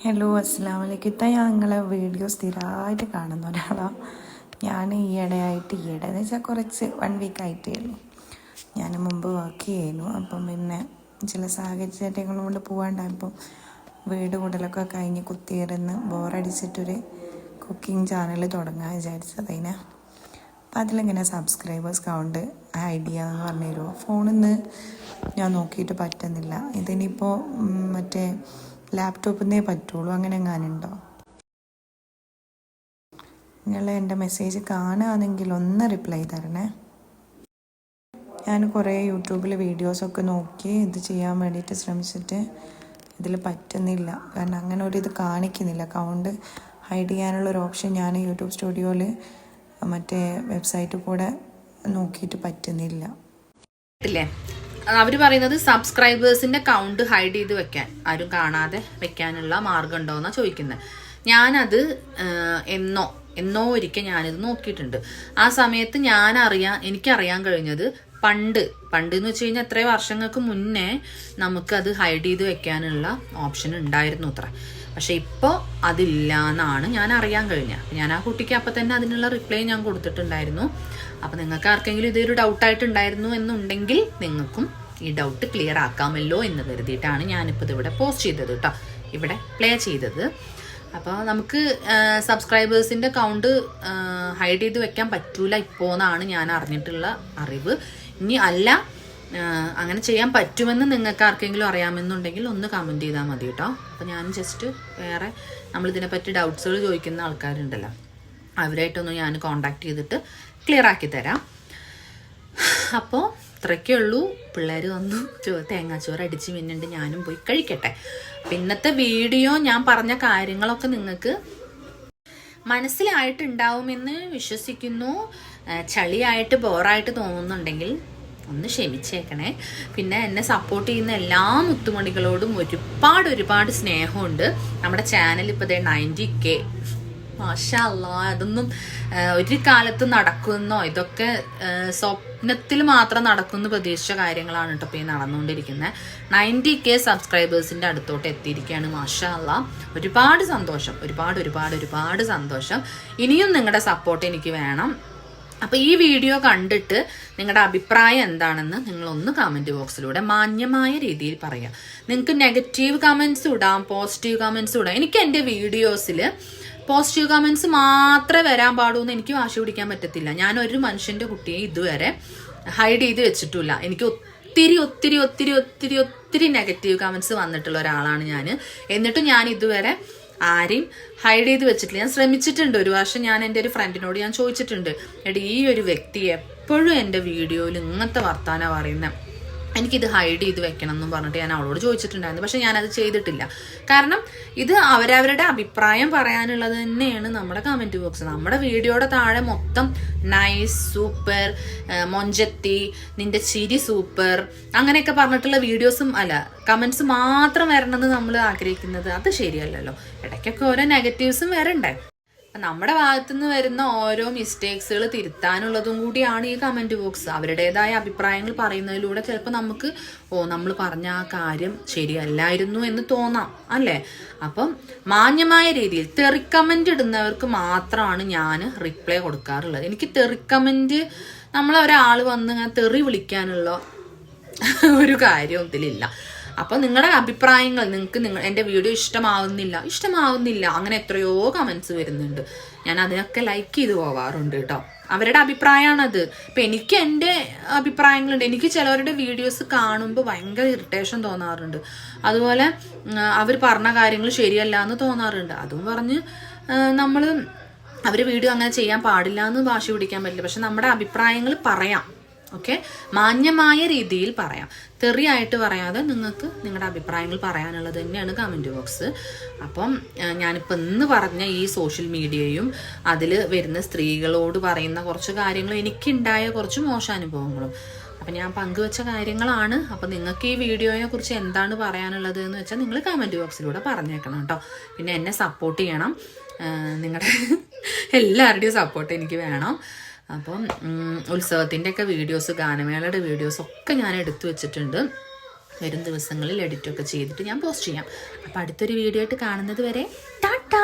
ഹലോ, അസ്സലാമു അലൈക്കും. ഞാൻ നിങ്ങളെ വീഡിയോ സ്ഥിരമായിട്ട് കാണുന്ന ഒരാളാണ്. ഞാൻ ഈയിടെയെന്ന് വെച്ചാൽ കുറച്ച് 1 വീക്ക് ആയിട്ടേ ഉള്ളൂ. ഞാൻ മുമ്പ് വർക്ക് ചെയ്യുന്നു. അപ്പം പിന്നെ ചില സാഹചര്യങ്ങൾ കൊണ്ട് പോകാണ്ടായപ്പോൾ വീട് കൂടലൊക്കെ കഴിഞ്ഞ് കുത്തിയിരുന്ന് ബോറടിച്ചിട്ടൊരു കുക്കിംഗ് ചാനൽ തുടങ്ങാൻ വിചാരിച്ചതിന്. അപ്പം അതിലിങ്ങനെ സബ്സ്ക്രൈബേഴ്സ് കൗണ്ട് ഐഡിയ എന്ന് പറഞ്ഞു തരുമോ? ഫോണിൽ നിന്ന് ഞാൻ നോക്കിയിട്ട് പറ്റുന്നില്ല. ഇതിനിപ്പോൾ മറ്റേ ലാപ്ടോപ്പിൽ നിന്നേ പറ്റുള്ളൂ, അങ്ങനെ എങ്ങാനുണ്ടോ? നിങ്ങൾ എൻ്റെ മെസ്സേജ് കാണുകയാണെങ്കിൽ ഒന്ന് റിപ്ലൈ തരണേ. ഞാൻ കുറേ യൂട്യൂബിൽ വീഡിയോസൊക്കെ നോക്കി ഇത് ചെയ്യാൻ വേണ്ടിയിട്ട് ശ്രമിച്ചിട്ട് ഇതിൽ പറ്റുന്നില്ല. കാരണം അങ്ങനെ ഒരു ഇത് കാണിക്കുന്നില്ല. അക്കൗണ്ട് ഹൈഡ് ചെയ്യാനുള്ളൊരു ഓപ്ഷൻ ഞാൻ യൂട്യൂബ് സ്റ്റുഡിയോയിൽ മറ്റേ വെബ്സൈറ്റിൽ കൂടെ നോക്കിയിട്ട് പറ്റുന്നില്ല. അവർ പറയുന്നത് സബ്സ്ക്രൈബേഴ്സിൻ്റെ കൗണ്ട് ഹൈഡ് ചെയ്ത് വെക്കാൻ, ആരും കാണാതെ വെക്കാനുള്ള മാർഗം ഉണ്ടോ എന്നാണ് ചോദിക്കുന്നത്. ഞാനത് എന്നോ ഒരിക്കൽ ഞാനിത് നോക്കിയിട്ടുണ്ട്. ആ സമയത്ത് എനിക്കറിയാൻ കഴിഞ്ഞത് പണ്ട് എന്ന് വെച്ച് കഴിഞ്ഞാൽ എത്രയോ വർഷങ്ങൾക്ക് മുന്നേ നമുക്കത് ഹൈഡ് ചെയ്ത് വെക്കാനുള്ള ഓപ്ഷൻ ഉണ്ടായിരുന്നു അത്ര. പക്ഷെ ഇപ്പോൾ അതില്ല എന്നാണ് ഞാൻ അറിയാൻ കഴിഞ്ഞത്. ഞാൻ ആ കുട്ടിക്ക് അപ്പം തന്നെ അതിനുള്ള റിപ്ലൈ ഞാൻ കൊടുത്തിട്ടുണ്ടായിരുന്നു. അപ്പം നിങ്ങൾക്ക് ആർക്കെങ്കിലും ഇതൊരു ഡൗട്ടായിട്ടുണ്ടായിരുന്നു എന്നുണ്ടെങ്കിൽ നിങ്ങൾക്കും ഈ ഡൗട്ട് ക്ലിയർ ആക്കാമല്ലോ എന്ന് കരുതിയിട്ടാണ് ഞാനിപ്പോൾ ഇതിവിടെ പോസ്റ്റ് ചെയ്തത് കേട്ടോ, ഇവിടെ പ്ലേ ചെയ്തത്. അപ്പോൾ നമുക്ക് സബ്സ്ക്രൈബേഴ്സിൻ്റെ കൗണ്ട് ഹൈഡ് ചെയ്ത് വെക്കാൻ പറ്റൂല ഇപ്പോൾ എന്നാണ് ഞാൻ അറിഞ്ഞിട്ടുള്ള അറിവ്. ഇനി അല്ല അങ്ങനെ ചെയ്യാൻ പറ്റുമെന്ന് നിങ്ങൾക്ക് ആർക്കെങ്കിലും അറിയാമെന്നുണ്ടെങ്കിൽ ഒന്ന് കമൻറ്റ് ചെയ്താൽ മതി കേട്ടോ. അപ്പോൾ ഞാൻ ജസ്റ്റ് വേറെ നമ്മളിതിനെപ്പറ്റി ഡൗട്ട്സുകൾ ചോദിക്കുന്ന ആൾക്കാരുണ്ടല്ലോ, അവരായിട്ടൊന്ന് ഞാൻ കോണ്ടാക്ട് ചെയ്തിട്ട് ക്ലിയർ ആക്കി തരാം. അപ്പോൾ ഇത്രയൊക്കെ ഉള്ളൂ. പിള്ളേർ വന്നു തേങ്ങാച്ചോറ് അടിച്ച് മിന്നുണ്ട്, ഞാനും പോയി കഴിക്കട്ടെ. പിന്നത്തെ വീഡിയോ ഞാൻ പറഞ്ഞ കാര്യങ്ങളൊക്കെ നിങ്ങൾക്ക് മനസ്സിലായിട്ടുണ്ടാവുമെന്ന് വിശ്വസിക്കുന്നു. ചളിയായിട്ട് ബോറായിട്ട് തോന്നുന്നുണ്ടെങ്കിൽ ഒന്ന് ക്ഷമിച്ചേക്കണേ. പിന്നെ എന്നെ സപ്പോർട്ട് ചെയ്യുന്ന എല്ലാ മുത്തുമണികളോടും ഒരുപാട് സ്നേഹമുണ്ട്. നമ്മുടെ ചാനൽ ഇപ്പോൾ 90K മാഷാ അല്ലാ, അതൊന്നും ഒരു കാലത്ത് നടക്കുന്നോ, ഇതൊക്കെ സ്വപ്നത്തിൽ മാത്രം നടക്കുന്ന പ്രതീക്ഷിച്ച കാര്യങ്ങളാണ് കേട്ടോ ഇപ്പോൾ ഈ നടന്നുകൊണ്ടിരിക്കുന്നത്. 90K സബ്സ്ക്രൈബേഴ്സിൻ്റെ അടുത്തോട്ട് എത്തിയിരിക്കുകയാണ്. മാഷാ അല്ലാ, ഒരുപാട് സന്തോഷം, ഒരുപാട് സന്തോഷം. ഇനിയും നിങ്ങളുടെ സപ്പോർട്ട് എനിക്ക് വേണം. അപ്പോൾ ഈ വീഡിയോ കണ്ടിട്ട് നിങ്ങളുടെ അഭിപ്രായം എന്താണെന്ന് നിങ്ങളൊന്ന് കമൻറ്റ് ബോക്സിലൂടെ മാന്യമായ രീതിയിൽ പറയാം. നിങ്ങൾക്ക് നെഗറ്റീവ് കമൻസ് ഇടാം, പോസിറ്റീവ് കമൻസ് ഇടാം. എനിക്ക് എൻ്റെ വീഡിയോസിൽ പോസിറ്റീവ് കമൻസ് മാത്രമേ വരാൻ പാടൂ എന്ന് എനിക്ക് വാശി പിടിക്കാൻ പറ്റത്തില്ല. ഞാൻ ഒരു മനുഷ്യൻ്റെ കുട്ടിയെ ഇതുവരെ ഹൈഡ് ചെയ്ത് വെച്ചിട്ടില്ല. എനിക്ക് ഒത്തിരി നെഗറ്റീവ് കമൻസ് വന്നിട്ടുള്ള ഒരാളാണ് ഞാൻ. എന്നിട്ടും ഞാൻ ഇതുവരെ ആരെയും ഹൈഡ് ചെയ്ത് വെച്ചിട്ടില്ല. ഞാൻ ശ്രമിച്ചിട്ടുണ്ട്. ഒരു വർഷം ഞാൻ എൻ്റെ ഒരു ഫ്രണ്ടിനോട് ഞാൻ ചോദിച്ചിട്ടുണ്ട്, എടി ഈ ഒരു വ്യക്തി എപ്പോഴും എൻ്റെ വീഡിയോയിൽ ഇങ്ങനത്തെ വർത്താനം പറയുന്നത്, എനിക്കിത് ഹൈഡ് ചെയ്ത് വെക്കണം എന്നും പറഞ്ഞിട്ട് ഞാൻ അവളോട് ചോദിച്ചിട്ടുണ്ടായിരുന്നു. പക്ഷെ ഞാനത് ചെയ്തിട്ടില്ല. കാരണം ഇത് അവരവരുടെ അഭിപ്രായം പറയാനുള്ളത് തന്നെയാണ് നമ്മുടെ കമൻറ്റ് ബോക്സ്. നമ്മുടെ വീഡിയോയുടെ താഴെ മൊത്തം നൈസ്, സൂപ്പർ, മൊഞ്ചത്തി, നിന്റെ ചിരി സൂപ്പർ, അങ്ങനെയൊക്കെ പറഞ്ഞിട്ടുള്ള വീഡിയോസും കമൻസ് മാത്രം വരണമെന്ന് നമ്മൾ ആഗ്രഹിക്കുന്നത് അത് ശരിയല്ലല്ലോ. ഇടയ്ക്കൊക്കെ ഓരോ നെഗറ്റീവ്സും വരണ്ടേ. നമ്മുടെ ഭാഗത്തുനിന്ന് വരുന്ന ഓരോ മിസ്റ്റേക്സുകൾ തിരുത്താനുള്ളതും കൂടിയാണ് ഈ കമൻറ്റ് ബോക്സ്. അവരുടേതായ അഭിപ്രായങ്ങൾ പറയുന്നതിലൂടെ ചിലപ്പോൾ നമുക്ക് നമ്മൾ പറഞ്ഞ ആ കാര്യം ശരിയല്ലായിരുന്നു എന്ന് തോന്നാം, അല്ലേ? അപ്പം മാന്യമായ രീതിയിൽ തെറിക്കമൻ്റ് ഇടുന്നവർക്ക് മാത്രമാണ് ഞാൻ റിപ്ലൈ കൊടുക്കാറുള്ളത്. എനിക്ക് തെറിക്കമൻ്റ് ഒരാൾ വന്ന് ഞാൻ തെറി വിളിക്കാനുള്ള ഒരു കാര്യവും ഇതിലില്ല. അപ്പോൾ നിങ്ങളുടെ അഭിപ്രായങ്ങൾ, നിങ്ങൾക്ക് എൻ്റെ വീഡിയോ ഇഷ്ടമാവുന്നില്ല അങ്ങനെ എത്രയോ കമൻസ് വരുന്നുണ്ട്. ഞാൻ അതിനൊക്കെ ലൈക്ക് ചെയ്ത് പോവാറുണ്ട് കേട്ടോ. അവരുടെ അഭിപ്രായമാണത്. ഇപ്പം എനിക്ക് എൻ്റെ അഭിപ്രായങ്ങളുണ്ട്. എനിക്ക് ചിലവരുടെ വീഡിയോസ് കാണുമ്പോൾ ഭയങ്കര ഇറിറ്റേഷൻ തോന്നാറുണ്ട്. അതുപോലെ അവർ പറഞ്ഞ കാര്യങ്ങൾ ശരിയല്ല എന്ന് തോന്നാറുണ്ട്. അതും പറഞ്ഞ് അവർ വീഡിയോ അങ്ങനെ ചെയ്യാൻ പാടില്ല എന്ന് വാശി പിടിക്കാൻ പറ്റില്ല. പക്ഷെ നമ്മുടെ അഭിപ്രായങ്ങൾ പറയാം, ഓക്കെ? മാന്യമായ രീതിയിൽ പറയാം. തെറിയായിട്ട് പറയാതെ നിങ്ങൾക്ക് നിങ്ങളുടെ അഭിപ്രായങ്ങൾ പറയാനുള്ളത് തന്നെയാണ് കമൻറ്റ് ബോക്സ്. അപ്പം ഞാനിപ്പോൾ ഇന്ന് പറഞ്ഞ ഈ സോഷ്യൽ മീഡിയയും അതിൽ വരുന്ന സ്ത്രീകളോട് പറയുന്ന കുറച്ച് കാര്യങ്ങളും എനിക്കുണ്ടായ കുറച്ച് മോശാനുഭവങ്ങളും അപ്പം ഞാൻ പങ്കുവെച്ച കാര്യങ്ങളാണ്. അപ്പം നിങ്ങൾക്ക് ഈ വീഡിയോയെ കുറിച്ച് എന്താണ് പറയാനുള്ളത് എന്ന് വെച്ചാൽ നിങ്ങൾ കമൻറ്റ് ബോക്സിലൂടെ പറഞ്ഞേക്കണം കേട്ടോ. പിന്നെ എന്നെ സപ്പോർട്ട് ചെയ്യണം. നിങ്ങളുടെ എല്ലാവരുടെയും സപ്പോർട്ട് എനിക്ക് വേണം. അപ്പം ഉത്സവത്തിൻ്റെയൊക്കെ വീഡിയോസ്, ഗാനമേളയുടെ വീഡിയോസ് ഒക്കെ ഞാൻ എടുത്തു വെച്ചിട്ടുണ്ട്. വരും ദിവസങ്ങളിൽ എഡിറ്റൊക്കെ ചെയ്തിട്ട് ഞാൻ പോസ്റ്റ് ചെയ്യാം. അപ്പം അടുത്തൊരു വീഡിയോ ആയിട്ട് കാണുന്നത് വരെ ടാറ്റാ.